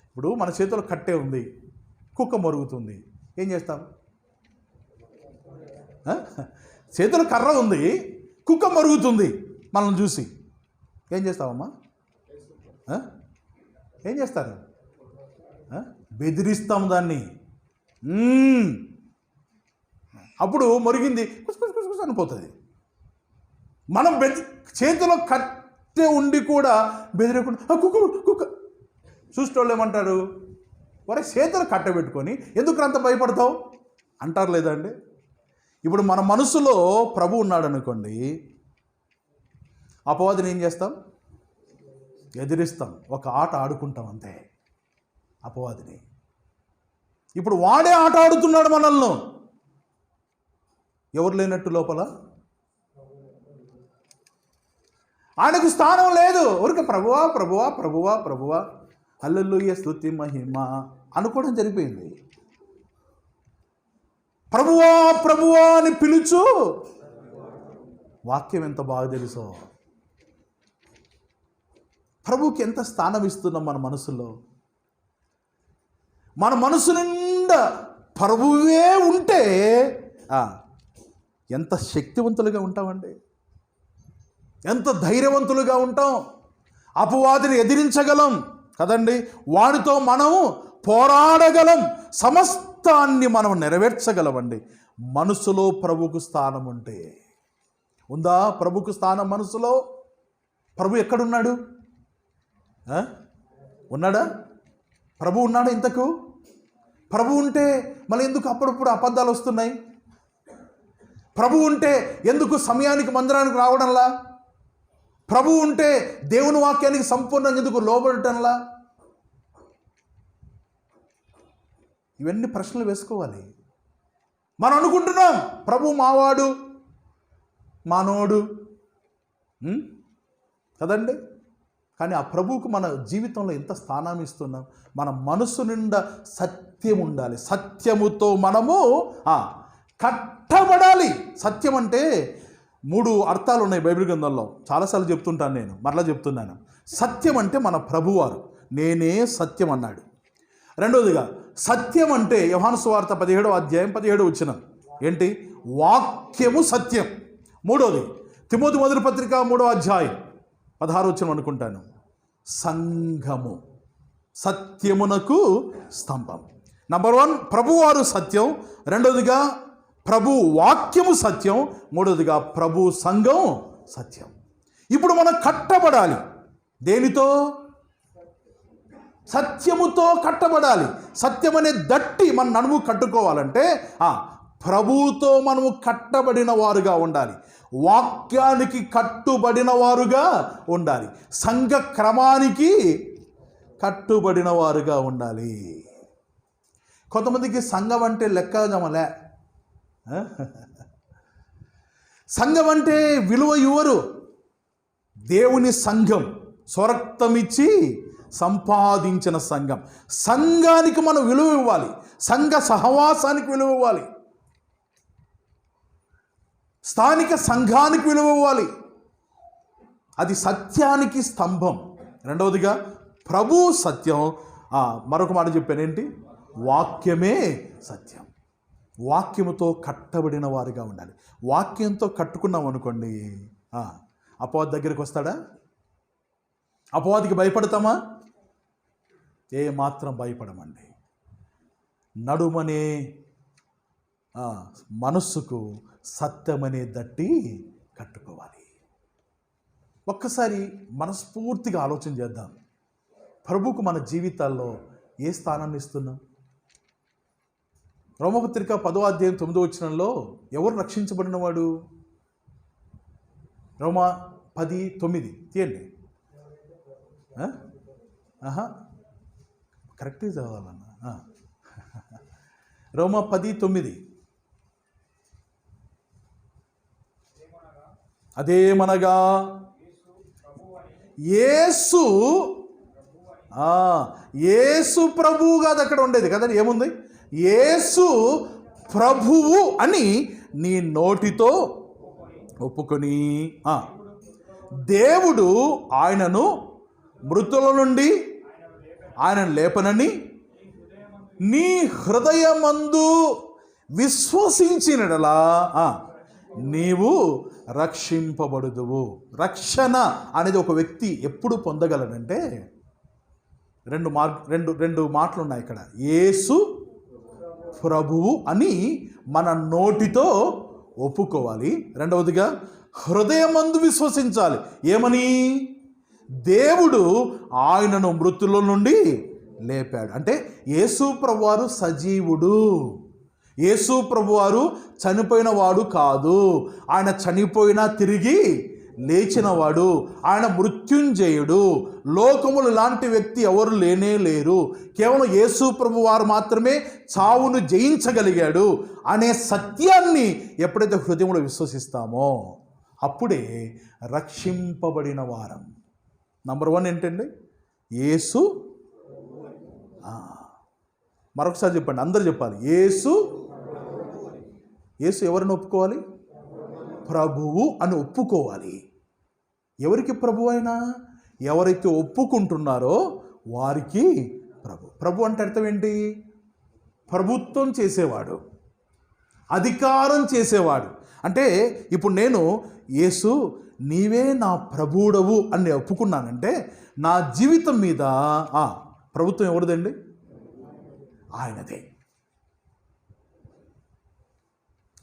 ఇప్పుడు మన చేతిలో కట్టే ఉంది, కుక్క మరుగుతుంది, ఏం చేస్తాం? చేతిలో కర్ర ఉంది, కుక్క మరుగుతుంది, మనల్ని చూసి ఏం చేస్తావమ్మా? ఏం చేస్తారు? బెదిరిస్తాం దాన్ని. అప్పుడు మరిగింది అనిపోతుంది. మనం చేతిలో కట్టె ఉండి కూడా బెదిరకుండా కుక్క కుక్క చూసేటోళ్ళు ఏమంటారు? వరే చేతులు కట్టబెట్టుకొని ఎందుకు అంత భయపడతావు అంటారు లేదా అండి? ఇప్పుడు మన మనసులో ప్రభు ఉన్నాడు అనుకోండి, అపవాదిని ఏం చేస్తాం? ఎదిరిస్తాం. ఒక ఆట ఆడుకుంటాం అంతే అపవాదిని. ఇప్పుడు వాడే ఆట ఆడుతున్నాడు మనల్ని. ఎవరు లేనట్టు లోపల ఆయనకు స్థానం లేదు. ఊరికే ప్రభువా ప్రభువా ప్రభువా ప్రభువా హల్లెలూయా స్తుతి మహిమ అనుకోవడం జరిగిపోయింది. ప్రభువా ప్రభువా అని పిలుచు. వాక్యం ఎంత బాగా తెలుసో. ప్రభువుకి ఎంత స్థానం ఇస్తున్నాం మన మనసులో. మన మనసు నిండా ప్రభువే ఉంటే ఎంత శక్తివంతులుగా ఉంటామండి, ఎంత ధైర్యవంతులుగా ఉంటాం. అపవాదిని ఎదిరించగలం కదండి. వాడితో మనం పోరాడగలం. సమస్తాన్ని మనం నెరవేర్చగలమండి మనసులో ప్రభుకు స్థానం ఉంటే. ఉందా ప్రభుకు స్థానం మనసులో? ప్రభు ఎక్కడున్నాడు? ఉన్నాడా? ప్రభు ఉన్నాడా? ఇంతకు ప్రభు ఉంటే మళ్ళీ ఎందుకు అప్పుడప్పుడు అబద్ధాలు వస్తున్నాయి? ప్రభు ఉంటే ఎందుకు సమయానికి మందిరానికి రావడంలా? ప్రభు ఉంటే దేవుని వాక్యానికి సంపూర్ణంగా ఎందుకు లోబడటంలా? ఇవన్నీ ప్రశ్నలు వేసుకోవాలి. మనం అనుకుంటున్నాం ప్రభు మావాడు మానవుడు కదండి. కానీ ఆ ప్రభువుకు మన జీవితంలో ఎంత స్థానం ఇస్తున్నాం? మన మనసు నిండా సత్యం ఉండాలి. సత్యముతో మనము కట్టబడాలి. సత్యం అంటే 3 అర్థాలు ఉన్నాయి బైబిల్ గ్రంథంలో. చాలాసార్లు చెప్తుంటాను నేను, మరలా చెప్తున్నాను. సత్యం అంటే మన ప్రభువారు నేనే సత్యం అన్నాడు. రెండవదిగా సత్యం అంటే యోహాను సువార్త 17వ అధ్యాయం 17వ వచనం ఏంటి? వాక్యము సత్యం. మూడవది తిమోతి మొదటి పత్రిక 3వ అధ్యాయం 16వ వచనం అనుకుంటాను, సంఘము సత్యమునకు స్తంభం. నంబర్ 1 ప్రభువారు సత్యం, రెండవదిగా ప్రభు వాక్యము సత్యం, మూడవదిగా ప్రభు సంఘం సత్యం. ఇప్పుడు మనం కట్టబడాలి. దేనితో? సత్యముతో కట్టబడాలి. సత్యం అనే దట్టి మన నడుము కట్టుకోవాలంటే ప్రభువుతో మనము కట్టబడిన వారుగా ఉండాలి. వాక్యానికి కట్టుబడిన వారుగా ఉండాలి. సంఘ క్రమానికి కట్టుబడిన వారుగా ఉండాలి. కొంతమందికి సంఘం అంటే లెక్క జమలే. సంఘం అంటే విలువ ఇవ్వరు. దేవుని సంఘం స్వరక్తమిచ్చి సంపాదించిన సంఘం. సంఘానికి మనం విలువ ఇవ్వాలి. సంఘ సహవాసానికి విలువ ఇవ్వాలి. స్థానిక సంఘానికి విలువ ఇవ్వాలి. అది సత్యానికి స్తంభం. రెండవదిగా ప్రభు సత్యం. మరొక మాట చెప్పాను ఏంటి? వాక్యమే సత్యం. వాక్యముతో కట్టబడిన వారిగా ఉండాలి. వాక్యంతో కట్టుకున్నాం అనుకోండి, అపవాది దగ్గరికి వస్తాడా? అపవాదికి భయపడతామా? ఏ మాత్రం భయపడమండి. నడుమనే మనస్సుకు సత్యమనే దట్టి కట్టుకోవాలి. ఒక్కసారి మనస్ఫూర్తిగా ఆలోచన చేద్దాం. ప్రభువుకు మన జీవితాల్లో ఏ స్థానాన్ని ఇస్తున్నాం? రోమపత్రిక 10వ అధ్యాయం 9వ వచనంలో ఎవరు రక్షించబడినవాడు? రోమా 10:9 తీయండి. కరెక్ట్గా చదవాలన్నా. రోమా 10:9. అదేమనగా యేసు ప్రభువు కాదు అక్కడ ఉండేది కదండి. ఏముంది? యేసు ప్రభువు అని నీ నోటితో ఒప్పుకొని దేవుడు ఆయనను మృతుల నుండి ఆయనను లేపనని నీ హృదయమందు విశ్వసించినడలా నీవు రక్షింపబడుదువు. రక్షణ అనేది ఒక వ్యక్తి ఎప్పుడు పొందగలడంటే రెండు మాటలు ఉన్నాయి ఇక్కడ. యేసు ప్రభువు అని మన నోటితో ఒప్పుకోవాలి. రెండవదిగా హృదయమందు విశ్వసించాలి. ఏమని? దేవుడు ఆయనను మృతుల నుండి లేపాడు. అంటే యేసు ప్రభువారు సజీవుడు. యేసు ప్రభువారు చనిపోయిన వాడు కాదు. ఆయన చనిపోయినా తిరిగి లేచినవాడు. ఆయన మృత్యుంజయుడు. లోకములు లాంటి వ్యక్తి ఎవరు లేనే లేరు. కేవలం యేసు ప్రభువారు మాత్రమే చావును జయించగలిగాడు అనే సత్యాన్ని ఎప్పుడైతే హృదయంలో విశ్వసిస్తామో అప్పుడే రక్షింపబడిన వారం. నంబర్ 1 ఏంటండి? యేసు. మరొకసారి చెప్పండి, అందరూ చెప్పాలి. యేసు ఎవరిని ఒప్పుకోవాలి? ప్రభువు అని ఒప్పుకోవాలి. ఎవరికి ప్రభు అయినా? ఎవరైతే ఒప్పుకుంటున్నారో వారికి ప్రభు. ప్రభు అంటే అర్థం ఏంటి? ప్రభుత్వం చేసేవాడు, అధికారం చేసేవాడు. అంటే ఇప్పుడు నేను యేసు నీవే నా ప్రభువుడవు అని ఒప్పుకున్నానంటే నా జీవితం మీద ప్రభుత్వం ఎవరిదండి? ఆయనదే.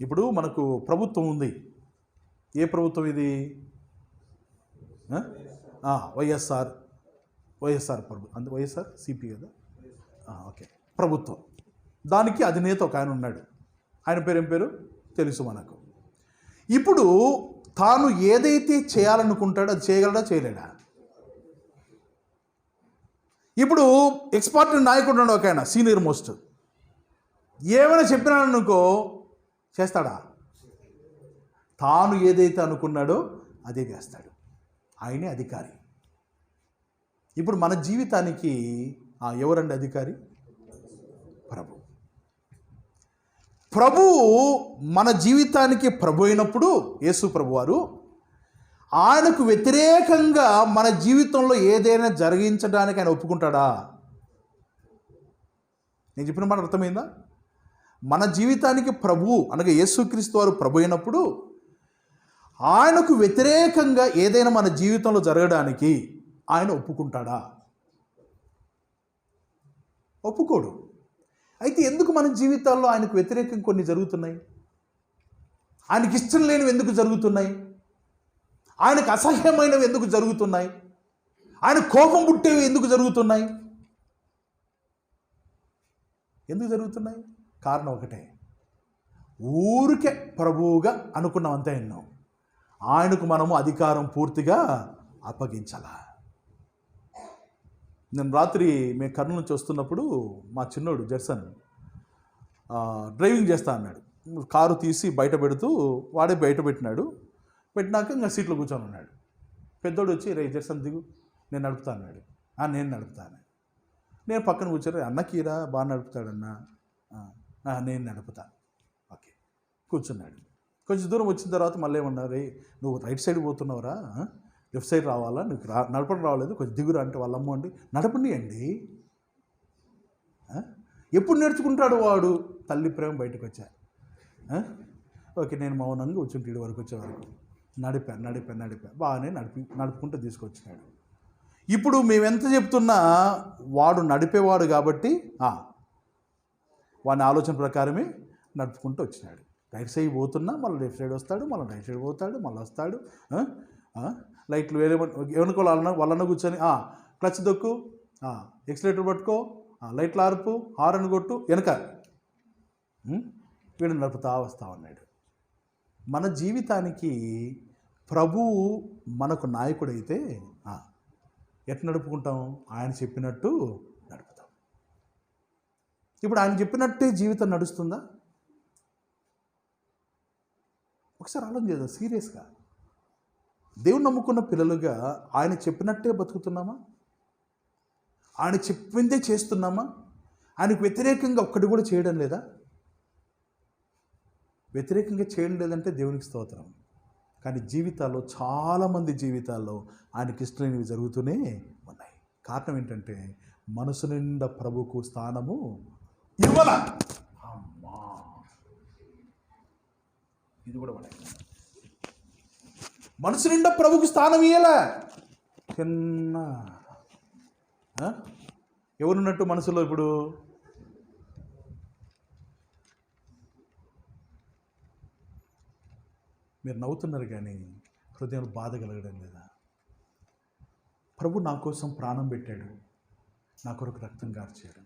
ఇప్పుడు మనకు ప్రభుత్వం ఉంది. ఏ ప్రభుత్వం ఇది? వైఎస్ఆర్ ప్రభుత్వం. అంతే, వైఎస్ఆర్ సిపి కదా. ఓకే, ప్రభుత్వం. దానికి అధినేత ఒక ఆయన ఉన్నాడు. ఆయన పేరు ఏం పేరు తెలుసు మనకు. ఇప్పుడు తాను ఏదైతే చేయాలనుకుంటాడో అది చేయగలడా, చేయలేడా? ఇప్పుడు ఎక్స్పర్ట్ నాయకుడు ఉన్నాడు ఒక ఆయన, సీనియర్ మోస్ట్. ఏమైనా చెప్పినాడనుకో చేస్తాడా? తాను ఏదైతే అనుకున్నాడో అదే చేస్తాడు. ఆయనే అధికారి. ఇప్పుడు మన జీవితానికి ఎవరండి అధికారి? ప్రభువు మన జీవితానికి ప్రభు అయినప్పుడు యేసు ప్రభువారు ఆయనకు వ్యతిరేకంగా మన జీవితంలో ఏదైనా జరిగించడానికి ఆయన ఒప్పుకుంటాడా? నేను చెప్పిన మాట అర్థమైందా? మన జీవితానికి ప్రభువు అనగా యేసుక్రీస్తు వారు ప్రభు అయినప్పుడు ఆయనకు వ్యతిరేకంగా ఏదైనా మన జీవితంలో జరగడానికి ఆయన ఒప్పుకుంటాడా? ఒప్పుకోడు. అయితే ఎందుకు మన జీవితాల్లో ఆయనకు వ్యతిరేకంగా కొన్ని జరుగుతున్నాయి? ఆయనకి ఇష్టం లేనివి ఎందుకు జరుగుతున్నాయి? ఆయనకు అసహ్యమైనవి ఎందుకు జరుగుతున్నాయి? ఆయన కోపం పుట్టేవి ఎందుకు జరుగుతున్నాయి? ఎందుకు జరుగుతున్నాయి? కారణం ఒకటే, ఊరికే ప్రభువుగా అనుకున్నాం అంతే. ఎన్నో ఆయనకు మనము అధికారం పూర్తిగా అప్పగించాల. నేను రాత్రి మేము కర్నూలు నుంచి వస్తున్నప్పుడు మా చిన్నోడు జెర్సన్ డ్రైవింగ్ చేస్తా అన్నాడు. కారు తీసి బయట పెడుతూ వాడే బయట పెట్టినాడు. పెట్టినాక ఇంకా సీట్లో కూర్చొని ఉన్నాడు. పెద్దోడు వచ్చి రే జెర్సన్ దిగు, నేను నడుపుతా అన్నాడు. నేను నడుపుతాను. నేను పక్కన కూర్చొని అన్నకీరా బాగా నడుపుతాడన్నా, నేను నడుపుతా. ఓకే, కూర్చున్నాడు. కొంచెం దూరం వచ్చిన తర్వాత మళ్ళీ ఏమన్నారు, రే నువ్వు రైట్ సైడ్ పోతున్నావురా, లెఫ్ట్ సైడ్ రావాలా, నీకు నడపడం రావలేదు, కొంచెం దిగురా అంటే వాళ్ళమ్మ అండి నడపండి అండి. ఎప్పుడు నేర్చుకుంటాడు వాడు? తల్లి ప్రేమ బయటకు వచ్చా. ఓకే, నేను మౌనంగా కూర్చుంటే వరకు వచ్చే వరకు నడిపా బాగానే నడుపుకుంటూ తీసుకొచ్చినాడు. ఇప్పుడు మేమెంత చెప్తున్నా వాడు నడిపేవాడు కాబట్టి వాని ఆలోచన ప్రకారమే నడుపుకుంటూ వచ్చినాడు. రైట్ సైడ్ పోతున్నా మళ్ళీ లెఫ్ట్ సైడ్ వస్తాడు, మళ్ళీ రైట్ సైడ్ పోతాడు, మళ్ళీ వస్తాడు. లైట్లు వేరే ఏమనుకోవాలి వాళ్ళన్న కూర్చొని క్లచ్ దొక్కు, ఎక్సిలేటర్ పట్టుకో, లైట్లు ఆర్పు, హారన్ కొట్టు, వెనక వీడు నడుపుతా వస్తా ఉన్నాడు. మన జీవితానికి ప్రభువు మనకు నాయకుడైతే ఎట్లా నడుపుకుంటాం? ఆయన చెప్పినట్టు నడుపుతాం. ఇప్పుడు ఆయన చెప్పినట్టే జీవితం నడుస్తుందా? ఒకసారి ఆలోచన చేద్దాం సీరియస్గా. దేవుని నమ్ముకున్న పిల్లలుగా ఆయన చెప్పినట్టే బతుకుతున్నామా? ఆయన చెప్పిందే చేస్తున్నామా? ఆయనకు వ్యతిరేకంగా ఒక్కటి కూడా చేయడం లేదా? వ్యతిరేకంగా చేయడం లేదంటే దేవునికి స్తోత్రం. కానీ జీవితాల్లో, చాలామంది జీవితాల్లో ఆయనకి ఇష్టమైనవి జరుగుతూనే ఉన్నాయి. కారణం ఏంటంటే మనసు నిండా ప్రభుకు స్థానము ఇవ్వాల. అమ్మా, ఇది కూడా మన మనసు నిండా ప్రభుకు స్థానం ఇయ్యలే. చిన్న ఎవరున్నట్టు మనసులో ఇప్పుడు? మీరు నవ్వుతున్నారు కానీ హృదయం బాధ కలగడం లేదా? ప్రభు నా కోసం ప్రాణం పెట్టాడు, నా కొరకు రక్తం కార్చాడు,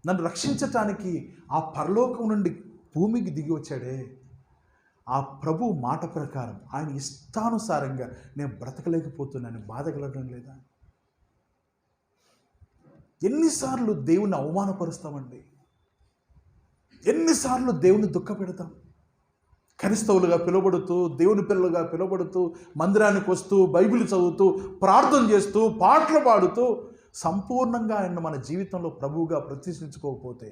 నన్ను రక్షించటానికి ఆ పరలోకం నుండి భూమికి దిగి వచ్చాడే. ఆ ప్రభు మాట ప్రకారం ఆయన ఇష్టానుసారంగా నేను బ్రతకలేకపోతున్నాను, బాధ కలగడం లేదా? ఎన్నిసార్లు దేవుని అవమానపరుస్తామండి, ఎన్నిసార్లు దేవుని దుఃఖపెడతాం. క్రైస్తవులుగా పిలువబడుతూ, దేవుని పిల్లలుగా పిలువబడుతూ, మందిరానికి వస్తూ, బైబిల్ చదువుతూ, ప్రార్థన చేస్తూ, పాటలు పాడుతూ, సంపూర్ణంగా ఆయన మన జీవితంలో ప్రభువుగా ప్రతిష్ఠించుకోకపోతే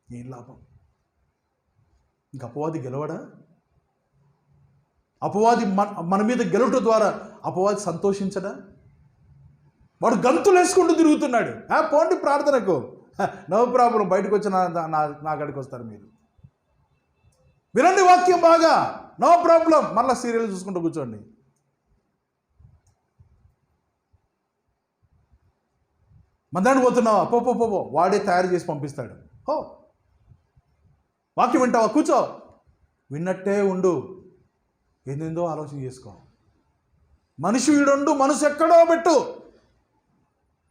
ఏం లాభం? ఇంక అపవాది గెలవడా? అపవాది మన మీద గెలవటం ద్వారా అపవాది సంతోషించడా? వాడు గంతులు వేసుకుంటూ తిరుగుతున్నాడు. పోండి ప్రార్థనకు, నో ప్రాబ్లం, బయటకు వచ్చి నా గడికి వస్తారు మీరు, వినండి వాక్యం బాగా, నో ప్రాబ్లం, మళ్ళీ సీరియల్ చూసుకుంటూ కూర్చోండి. మందానికి పోతున్నావా? పో, వాడే తయారు చేసి పంపిస్తాడు. వాక్యం వింటావా? కూర్చో, విన్నట్టే ఉండు, ఏందేందో ఆలోచన చేసుకో. మనిషి వీడుండు, మనసు ఎక్కడో పెట్టు.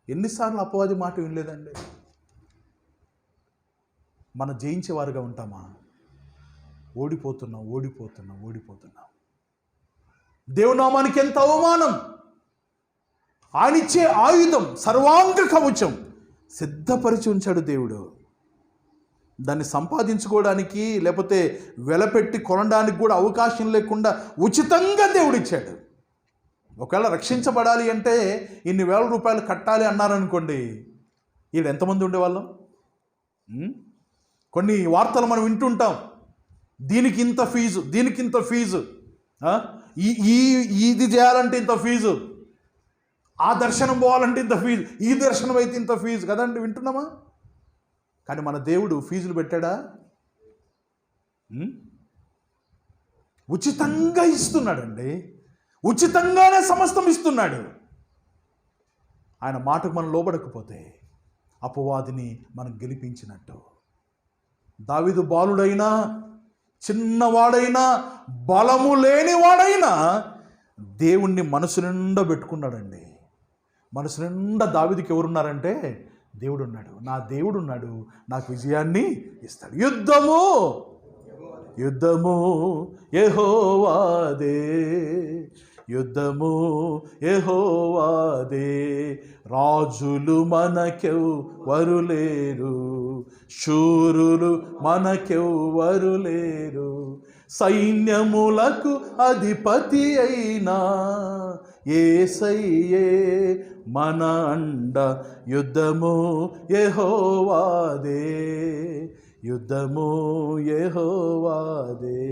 ఎన్నిసార్లు అపవాది మాట వినలేదండి? మనం జయించేవారుగా ఉంటామా? ఓడిపోతున్నాం. దేవునామానికి ఎంత అవమానం! ఆయనిచ్చే ఆయుధం సర్వాంగ కవచం సిద్ధపరిచి ఉంచాడు దేవుడు. దాన్ని సంపాదించుకోవడానికి లేకపోతే వెలపెట్టి కొనడానికి కూడా అవకాశం లేకుండా ఉచితంగా దేవుడిచ్చాడు. ఒకవేళ రక్షించబడాలి అంటే ఇన్ని వేల రూపాయలు కట్టాలి అన్నారనుకోండి, ఈడు ఎంతమంది ఉండేవాళ్ళం? కొన్ని వార్తలు మనం వింటుంటాం, దీనికి ఇంత ఫీజు, దీనికి ఇంత ఫీజు, ఇది చేయాలంటే ఇంత ఫీజు, ఆ దర్శనం పోవాలంటే ఇంత ఫీజు, ఈ దర్శనం అయితే ఇంత ఫీజు కదండి, వింటున్నామా? కానీ మన దేవుడు ఫీజులు పెట్టాడా? ఉచితంగా ఇస్తున్నాడండి, ఉచితంగానే సమస్తం ఇస్తున్నాడు. ఆయన మాటకు మనం లోబడకపోతే అపవాదిని మనం గెలిపించినట్టు. దావీదు బాలుడైనా, చిన్నవాడైనా, బలము లేనివాడైనా దేవుణ్ణి మనసు నిండా పెట్టుకున్నాడండి. మనసు నిండా దావీదుకి ఎవరున్నారంటే దేవుడు ఉన్నాడు. నా దేవుడు ఉన్నాడు, నాకు విజయాన్ని ఇస్తాడు. యుద్ధము యెహోవాదే, యుద్ధము యెహోవాదే, రాజులు మనకెవ్వరు లేరు, శూరులు మనకెవ్వరు లేరు, సైన్యములకు అధిపతి అయినా యేసయ్యే మన అండ. యుద్ధము యెహోవాదే, యుద్ధము యెహోవాదే.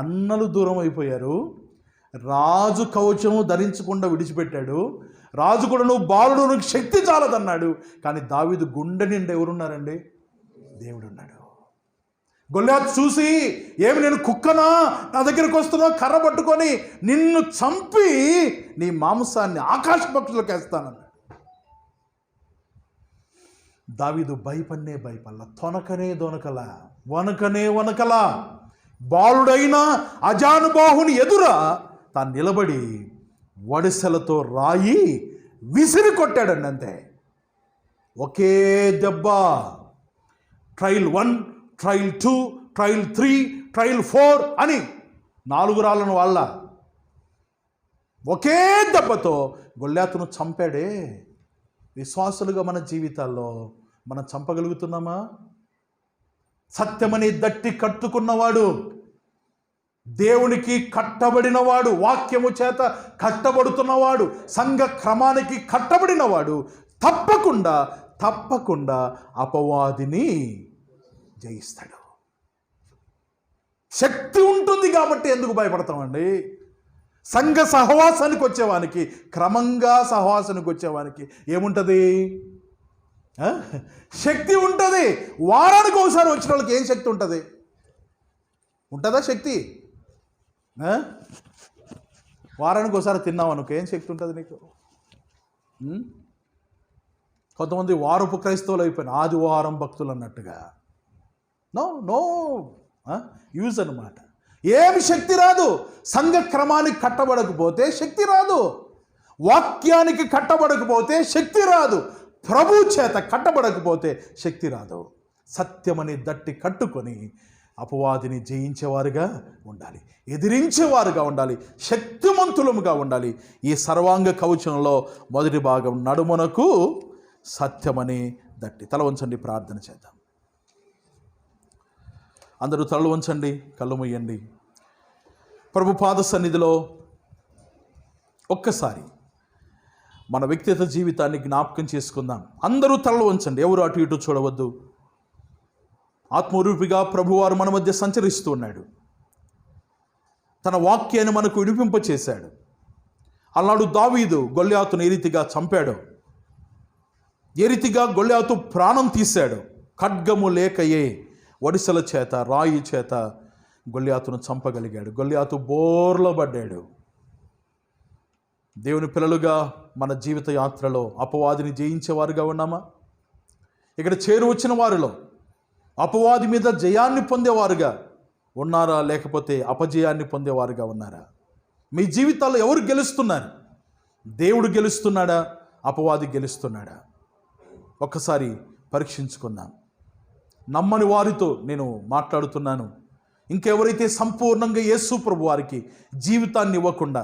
అన్నలు దూరం అయిపోయారు, రాజు కవచము ధరించకుండా విడిచిపెట్టాడు. రాజు కూడా నువ్వు బాలుడు, నీకు శక్తి చాలదన్నాడు. కానీ దావీదు గుండె నిండా ఎవరున్నారండి? దేవుడున్నాడు. గొల్యాతు చూసి, ఏమి నేను కుక్కనా, నా దగ్గరికి వస్తున్నావు, కర్ర పట్టుకొని నిన్ను చంపి నీ మాంసాన్ని ఆకాశ పక్షులకు వేస్తానన్నాడు. దావీదు భయపడలా, తొనకలా, వనకలా. బాలుడైన అజానుబాహుని ఎదురా తాను నిలబడి వడిసెలతో రాయి విసిరి కొట్టాడండి. అంతే, ఒకే దెబ్బ. ట్రయల్ 1, ట్రయల్ 2, ట్రయల్ 3, ట్రయల్ 4 అని 4 రాళ్ళను వాళ్ళ ఒకే దెబ్బతో గొల్యాతును చంపాడే. విశ్వాసులుగా మన జీవితాల్లో మనం చంపగలుగుతున్నామా? సత్యమని దట్టి కట్టుకున్నవాడు, దేవునికి కట్టబడినవాడు, వాక్యము చేత కట్టబడుతున్నవాడు, సంఘ క్రమానికి కట్టబడినవాడు తప్పకుండా అపవాదిని జయిస్తాడు. శక్తి ఉంటుంది కాబట్టి ఎందుకు భయపడతామండి? సంఘ సహవాసానికి వచ్చేవానికి, క్రమంగా సహవాసానికి వచ్చేవానికి ఏముంటుంది? శక్తి ఉంటుంది. వారానికి ఒకసారి వచ్చిన వాళ్ళకి ఏం శక్తి ఉంటుంది? ఉంటుందా శక్తి? వారానికి ఒకసారి తిన్నావు అనుకో, ఏం శక్తి ఉంటుంది నీకు? కొంతమంది వారపు క్రైస్తవులు అయిపోయిన ఆదివారం భక్తులు అన్నట్టుగా. నో యూజ్ అన్నమాట. ఏమి శక్తి రాదు. సంఘ క్రమానికి కట్టబడకపోతే శక్తి రాదు. వాక్యానికి కట్టబడకపోతే శక్తి రాదు. ప్రభు చేత కట్టబడకపోతే శక్తి రాదు. సత్యమని దట్టి కట్టుకొని అపవాదిని జయించేవారుగా ఉండాలి, ఎదిరించేవారుగా ఉండాలి, శక్తిమంతులముగా ఉండాలి. ఈ సర్వాంగ కవచంలో మొదటి భాగం నడుమునకు సత్యమని దట్టి. తల వంచండి, ప్రార్థన చేద్దాం. అందరూ తలలు వంచండి, కళ్ళు మూయండి. ప్రభు పాద సన్నిధిలో ఒక్కసారి మన వ్యక్తిగత జీవితాన్ని జ్ఞాపకం చేసుకుందాం. అందరూ తలలు వంచండి, ఎవరు అటు ఇటు చూడవద్దు. ఆత్మరూపిగా ప్రభువారు మన మధ్య సంచరిస్తూ ఉన్నాడు. తన వాక్యాన్ని మనకు వినిపింపచేశాడు. అలనాడు దావీదు గొల్యాతును ఏ రీతిగా చంపాడు, ఏ రీతిగా గొల్యాతు ప్రాణం తీశాడు. ఖడ్గము లేకయే వడిసెల చేత, రాయి చేత గొల్యాతును చంపగలిగాడు. గొల్యాతు బోర్లో పడ్డాడు. దేవుని పిల్లలుగా మన జీవిత యాత్రలో అపవాదిని జయించేవారుగా ఉన్నామా? ఇక్కడ చేరువచ్చిన వారిలో అపవాది మీద జయాన్ని పొందేవారుగా ఉన్నారా, లేకపోతే అపజయాన్ని పొందేవారుగా ఉన్నారా? మీ జీవితాల్లో ఎవరు గెలుస్తున్నారు? దేవుడు గెలుస్తున్నాడా, అపవాది గెలుస్తున్నాడా? ఒక్కసారి పరీక్షించుకుందాం. నమ్మని వారితో నేను మాట్లాడుతున్నాను. ఇంకెవరైతే సంపూర్ణంగా యేసు ప్రభు వారికి జీవితాన్ని ఇవ్వకుండా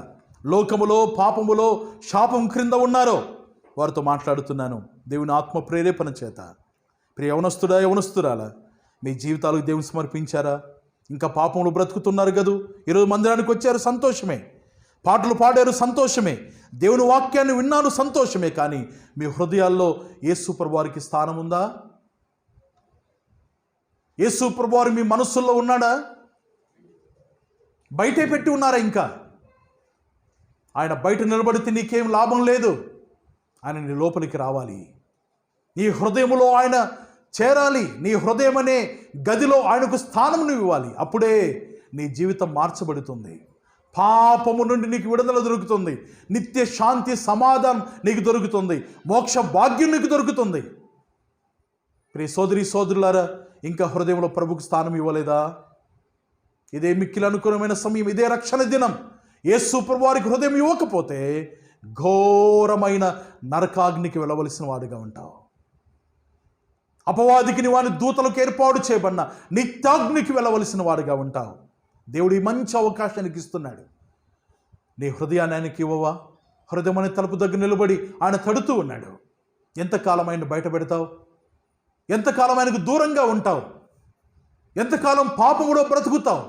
లోకములో, పాపములో, శాపం క్రింద ఉన్నారో వారితో మాట్లాడుతున్నాను. దేవుని ఆత్మ ప్రేరేపణ చేత, ప్రియ యవనస్తుడా, యవనస్తురాలా, మీ జీవితాలకు దేవుని సమర్పించారా? ఇంకా పాపములు బ్రతుకుతున్నారు కదూ. ఈరోజు మందిరానికి వచ్చారు, సంతోషమే. పాటలు పాడారు, సంతోషమే. దేవుని వాక్యాన్ని విన్నాను, సంతోషమే. కానీ మీ హృదయాల్లో యేసు ప్రభు వారికి స్థానం ఉందా? యేసు ప్రభు వారు మీ మనస్సుల్లో ఉన్నాడా? బయటే పెట్టి ఉన్నారా? ఇంకా ఆయన బయట నిలబడితే నీకేం లాభం లేదు. ఆయన నీ లోపలికి రావాలి. నీ హృదయములో ఆయన చేరాలి. నీ హృదయం అనే గదిలో ఆయనకు స్థానం నువ్వు ఇవ్వాలి. అప్పుడే నీ జీవితం మార్చబడుతుంది. పాపము నుండి నీకు విడుదల దొరుకుతుంది. నిత్య శాంతి, సమాధానం నీకు దొరుకుతుంది. మోక్ష భాగ్యం నీకు దొరుకుతుంది. ప్రియ సోదరి సోదరులారా, ఇంకా హృదయంలో ప్రభుకు స్థానం ఇవ్వలేదా? ఇదే మిక్కిలి అనుకూలమైన సమయం, ఇదే రక్షణ దినం. యేసు ప్రభు వారికి హృదయం ఇవ్వకపోతే ఘోరమైన నరకాగ్నికి వెళ్ళవలసిన వాడిగా ఉంటావు. అపవాదికి వాని దూతలకు ఏర్పాటు చేయబడిన నిత్యాగ్నికి వెళ్ళవలసిన వాడిగా ఉంటావు. దేవుడు ఈ మంచి అవకాశానికి ఇస్తున్నాడు. నీ హృదయాన్ని ఆయనకి ఇవ్వవా? హృదయం అనే తలుపు దగ్గర నిలబడి ఆయన తడుతూ ఉన్నాడు. ఎంతకాలం ఆయన బయట పెడతావు? ఎంతకాలం ఆయనకు దూరంగా ఉంటావు? ఎంతకాలం పాపములో బ్రతుకుతావు?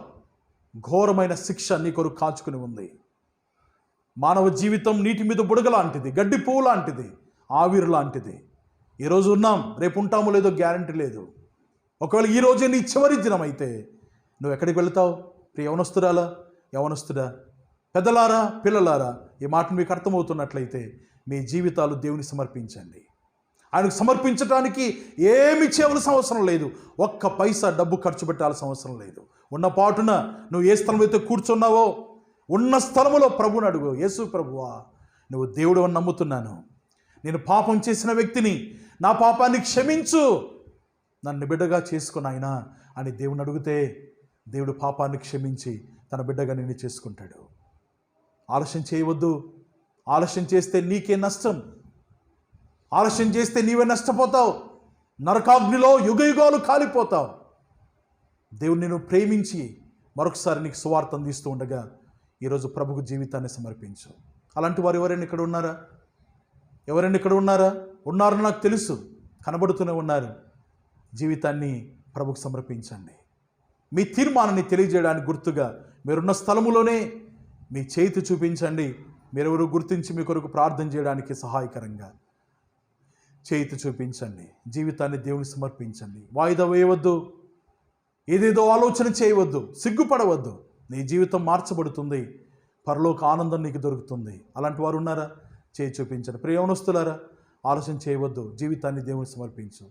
ఘోరమైన శిక్ష నీ కొరకు కాచుకుని ఉంది. మానవ జీవితం నీటి మీద బుడగ లాంటిది, గడ్డి పువ్వు లాంటిది, ఆవిరి లాంటిది. ఈరోజు ఉన్నాం, రేపు ఉంటామో లేదో గ్యారంటీ లేదు. ఒకవేళ ఈరోజే నీ చివరి దినం అయితే నువ్వు ఎక్కడికి వెళ్తావు? యవనస్తురాలా, యవనస్తుడా, పెద్దలారా, పిల్లలారా, ఈ మాట మీకు అర్థమవుతున్నట్లయితే మీ జీవితాలు దేవునికి సమర్పించండి. ఆయనకు సమర్పించడానికి ఏమి చేయవలసిన అవసరం లేదు. ఒక్క పైసా డబ్బు ఖర్చు పెట్టాల్సిన అవసరం లేదు. ఉన్న పాటున నువ్వు ఏ స్థలం అయితే కూర్చున్నావో ఉన్న స్థలములో ప్రభుని అడుగు. యేసు ప్రభువా, నువ్వు దేవుడు అని నమ్ముతున్నాను. నేను పాపం చేసిన వ్యక్తిని, నా పాపాన్ని క్షమించు, నన్ను బిడ్డగా చేసుకుని ఆయన అని దేవుని అడిగితే దేవుడు పాపాన్ని క్షమించి తన బిడ్డగా నిన్ను చేసుకుంటాడు. ఆలస్యం చేయవద్దు. ఆలస్యం చేస్తే నీకే నష్టం. ఆలస్యం చేస్తే నీవే నష్టపోతావు. నరకాగ్నిలో యుగయుగాలు కాలిపోతావు. దేవుడు నిన్ను ప్రేమించి మరొకసారి నీకు సువార్త అందిస్తూ ఉండగా ఈరోజు ప్రభుకు జీవితాన్ని సమర్పించు. అలాంటి వారు ఎవరైనా ఇక్కడ ఉన్నారా? ఎవరైనా ఇక్కడ ఉన్నారా? ఉన్నారని నాకు తెలుసు, కనబడుతూనే ఉన్నారు. జీవితాన్ని ప్రభుకు సమర్పించండి. మీ తీర్మానాన్ని తెలియజేయడానికి గుర్తుగా మీరున్న స్థలములోనే మీ చేతి చూపించండి. మీరెవరు గుర్తించి మీ కొరకు ప్రార్థన చేయడానికి సహాయకరంగా చేతి చూపించండి. జీవితాన్ని దేవునికి సమర్పించండి. వాయిదా వేయవద్దు, ఏదేదో ఆలోచన చేయవద్దు, సిగ్గుపడవద్దు. నీ జీవితం మార్చబడుతుంది, పరలోక ఆనందం నీకు దొరుకుతుంది. అలాంటి వారు ఉన్నారా? చేయి చూపించండి. ప్రియవనస్తులారా, ఆలోచన చేయవద్దు, జీవితాన్ని దేవునికి సమర్పించు.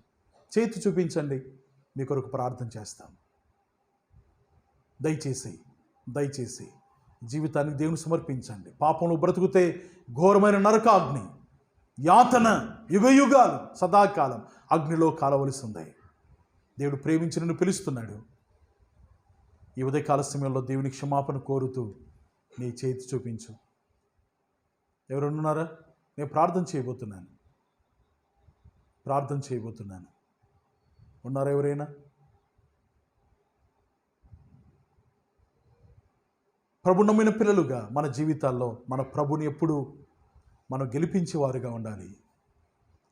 చేతి చూపించండి, మీ కొరకు ప్రార్థన చేస్తాం. దయచేసి జీవితానికి దేవుని సమర్పించండి. పాపంలో బ్రతుకుతే ఘోరమైన నరకాగ్ని, యాతన, యుగయుగాలు, సదాకాలం అగ్నిలో కాలవలసిందే. దేవుడు ప్రేమించి నిన్ను పిలుస్తున్నాడు. ఈ ఉదయకాల సమయంలో దేవుని క్షమాపణ కోరుతూ నీ చేతి చూపించు. ఎవరున్నారా? నేను ప్రార్థన చేయబోతున్నాను. ఉన్నారా ఎవరైనా? ప్రభు నమ్మిన పిల్లలుగా మన జీవితాల్లో మన ప్రభుని ఎప్పుడు మనం గెలిపించేవారుగా ఉండాలి.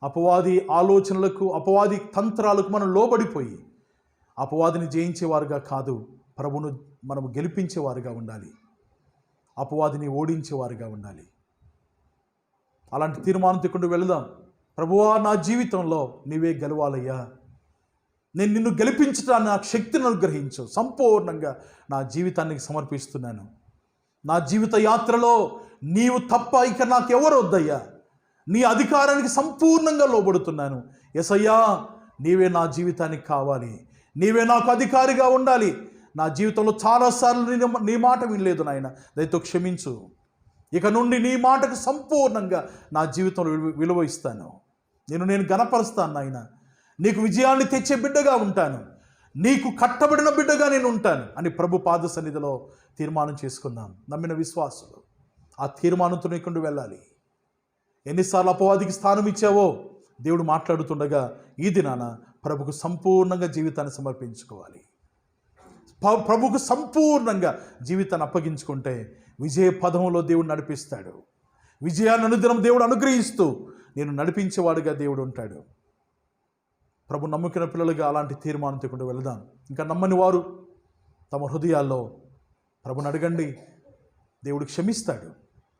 అపవాది ఆలోచనలకు, అపవాది తంత్రాలకు మనం లోబడిపోయి అపవాదిని జయించేవారుగా కాదు, ప్రభును మనము గెలిపించేవారుగా ఉండాలి. అపవాదిని ఓడించేవారుగా ఉండాలి. అలాంటి తీర్మానం తీసుకుంటూ వెళదాం. ప్రభువా, నా జీవితంలో నీవే గెలవాలయ్యా. నేను నిన్ను గెలిపించడానికి నాకు శక్తిని అనుగ్రహించు. సంపూర్ణంగా నా జీవితానికి సమర్పిస్తున్నాను. నా జీవిత యాత్రలో నీవు తప్ప ఇక నాకు ఎవరు వద్దయ్యా. నీ అధికారానికి సంపూర్ణంగా లోబడుతున్నాను. యేసయ్యా, నీవే నా జీవితానికి కావాలి. నీవే నాకు అధికారిగా ఉండాలి. నా జీవితంలో చాలాసార్లు నీ మాట వినలేదు నాయన, దయతో క్షమించు. ఇక నుండి నీ మాటకు సంపూర్ణంగా నా జీవితంలో విలువ ఇస్తాను. నేను గణపరుస్తాను నాయన. నీకు విజయాన్ని తెచ్చే బిడ్డగా ఉంటాను. నీకు కట్టబడిన బిడ్డగా నేను ఉంటాను అని ప్రభు పాద సన్నిధిలో తీర్మానం చేసుకుందాం. నమ్మిన విశ్వాసులు ఆ తీర్మానంతో నీకుంటూ వెళ్ళాలి. ఎన్నిసార్లు అపవాదికి స్థానం ఇచ్చావో దేవుడు మాట్లాడుతుండగా ఈ దినాన ప్రభుకు సంపూర్ణంగా జీవితాన్ని సమర్పించుకోవాలి. ప్రభుకు సంపూర్ణంగా జీవితాన్ని అప్పగించుకుంటే విజయ పదములో దేవుడు నడిపిస్తాడు. విజయాన్ని అనుదినం దేవుడు అనుగ్రహిస్తూ నేను నడిపించేవాడుగా దేవుడు ఉంటాడు. ప్రభు నమ్ముకున్న పిల్లలుగా అలాంటి తీర్మానం తీసుకుంటూ వెళదాం. ఇంకా నమ్మని వారు తమ హృదయాల్లో ప్రభుని అడగండి, దేవుడు క్షమిస్తాడు.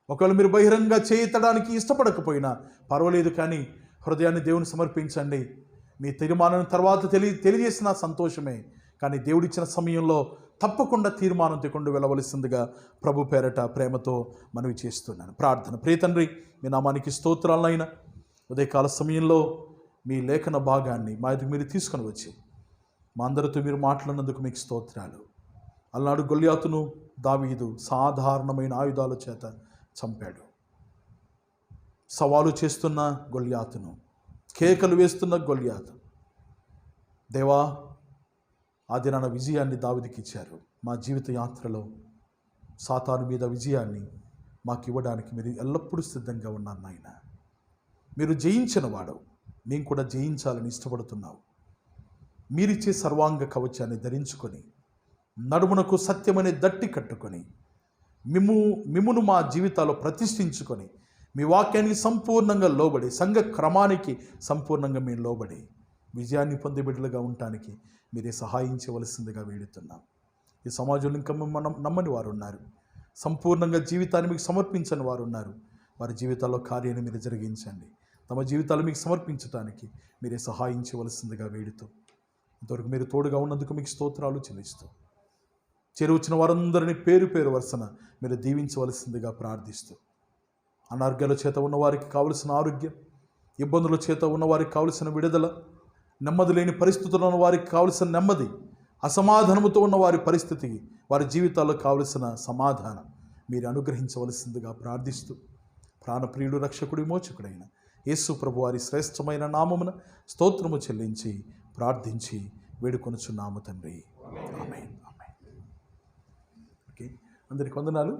ఒకవేళ మీరు బహిరంగ చేయడానికి ఇష్టపడకపోయినా పర్వాలేదు, కానీ హృదయాన్ని దేవుని సమర్పించండి. మీ తీర్మానం తర్వాత తెలియజేసిన సంతోషమే, కానీ దేవుడిచ్చిన సమయంలో తప్పకుండా తీర్మానం తీసుకుంటూ వెళ్ళవలసిందిగా ప్రభు పేరట ప్రేమతో మనవి చేస్తున్నాను. ప్రార్థన. ప్రియ తండ్రి, మీ నామానికి స్తోత్రాలైనా ఉదయకాల సమయంలో మీ లేఖన భాగాన్ని మా ఎదుగు మీరు తీసుకొని వచ్చి మా అందరితో మీరు మాట్లాడినందుకు మీకు స్తోత్రాలు. అలనాడు గొల్యాతును దావీదు సాధారణమైన ఆయుధాల చేత చంపాడు. సవాలు చేస్తున్న గొల్యాతును, కేకలు వేస్తున్న గొల్యాతు, దేవా ఆ దినాన విజయాన్ని దావీదుకి ఇచ్చారు. మా జీవిత యాత్రలో సాతాను మీద విజయాన్ని మాకు ఇవ్వడానికి మీరు ఎల్లప్పుడూ సిద్ధంగా ఉన్నారు నాయన. మీరు జయించిన వాడు, మేము కూడా జయించాలని ఇష్టపడుతున్నావు. మీరిచ్చే సర్వాంగ కవచాన్ని ధరించుకొని నడుమునకు సత్యమనే దట్టి కట్టుకొని మిమ్మును మా జీవితాల్లో ప్రతిష్ఠించుకొని మీ వాక్యానికి సంపూర్ణంగా లోబడి, సంఘ క్రమానికి సంపూర్ణంగా మేము లోబడి విజయాన్ని పొందే బిడ్డలుగా ఉండటానికి మీరే సహాయించవలసిందిగా వేడుతున్నాం. ఈ సమాజంలో ఇంకా మనం నమ్మని వారు ఉన్నారు, సంపూర్ణంగా జీవితాన్ని మీకు సమర్పించని వారు ఉన్నారు. వారి జీవితాల్లో కార్యాన్ని మీరు జరిగించండి. తమ జీవితాలు మీకు సమర్పించడానికి మీరే సహాయించవలసిందిగా వేడుతూ ఇంతవరకు మీరు తోడుగా ఉన్నందుకు మీకు స్తోత్రాలు చెల్లిస్తూ చేరువచ్చిన వారందరినీ పేరు పేరు వరుసన మీరు దీవించవలసిందిగా ప్రార్థిస్తూ అనారోగ్యాల చేత ఉన్నవారికి కావలసిన ఆరోగ్యం, ఇబ్బందుల చేత ఉన్నవారికి కావలసిన విడుదల, నెమ్మది లేని పరిస్థితుల్లో ఉన్న వారికి కావలసిన నెమ్మది, అసమాధానముతో ఉన్న వారి పరిస్థితికి, వారి జీవితాల్లో కావలసిన సమాధానం మీరు అనుగ్రహించవలసిందిగా ప్రార్థిస్తూ ప్రాణప్రియుడు, రక్షకుడు, విమోచకుడైన యేసు ప్రభు వారి శ్రేష్టమైన నామమున స్తోత్రము చెల్లించి ప్రార్థించి వేడుకొనుచున్నాము తండ్రి. ఆమేన్. ఓకే, అందరికి వందనాలు.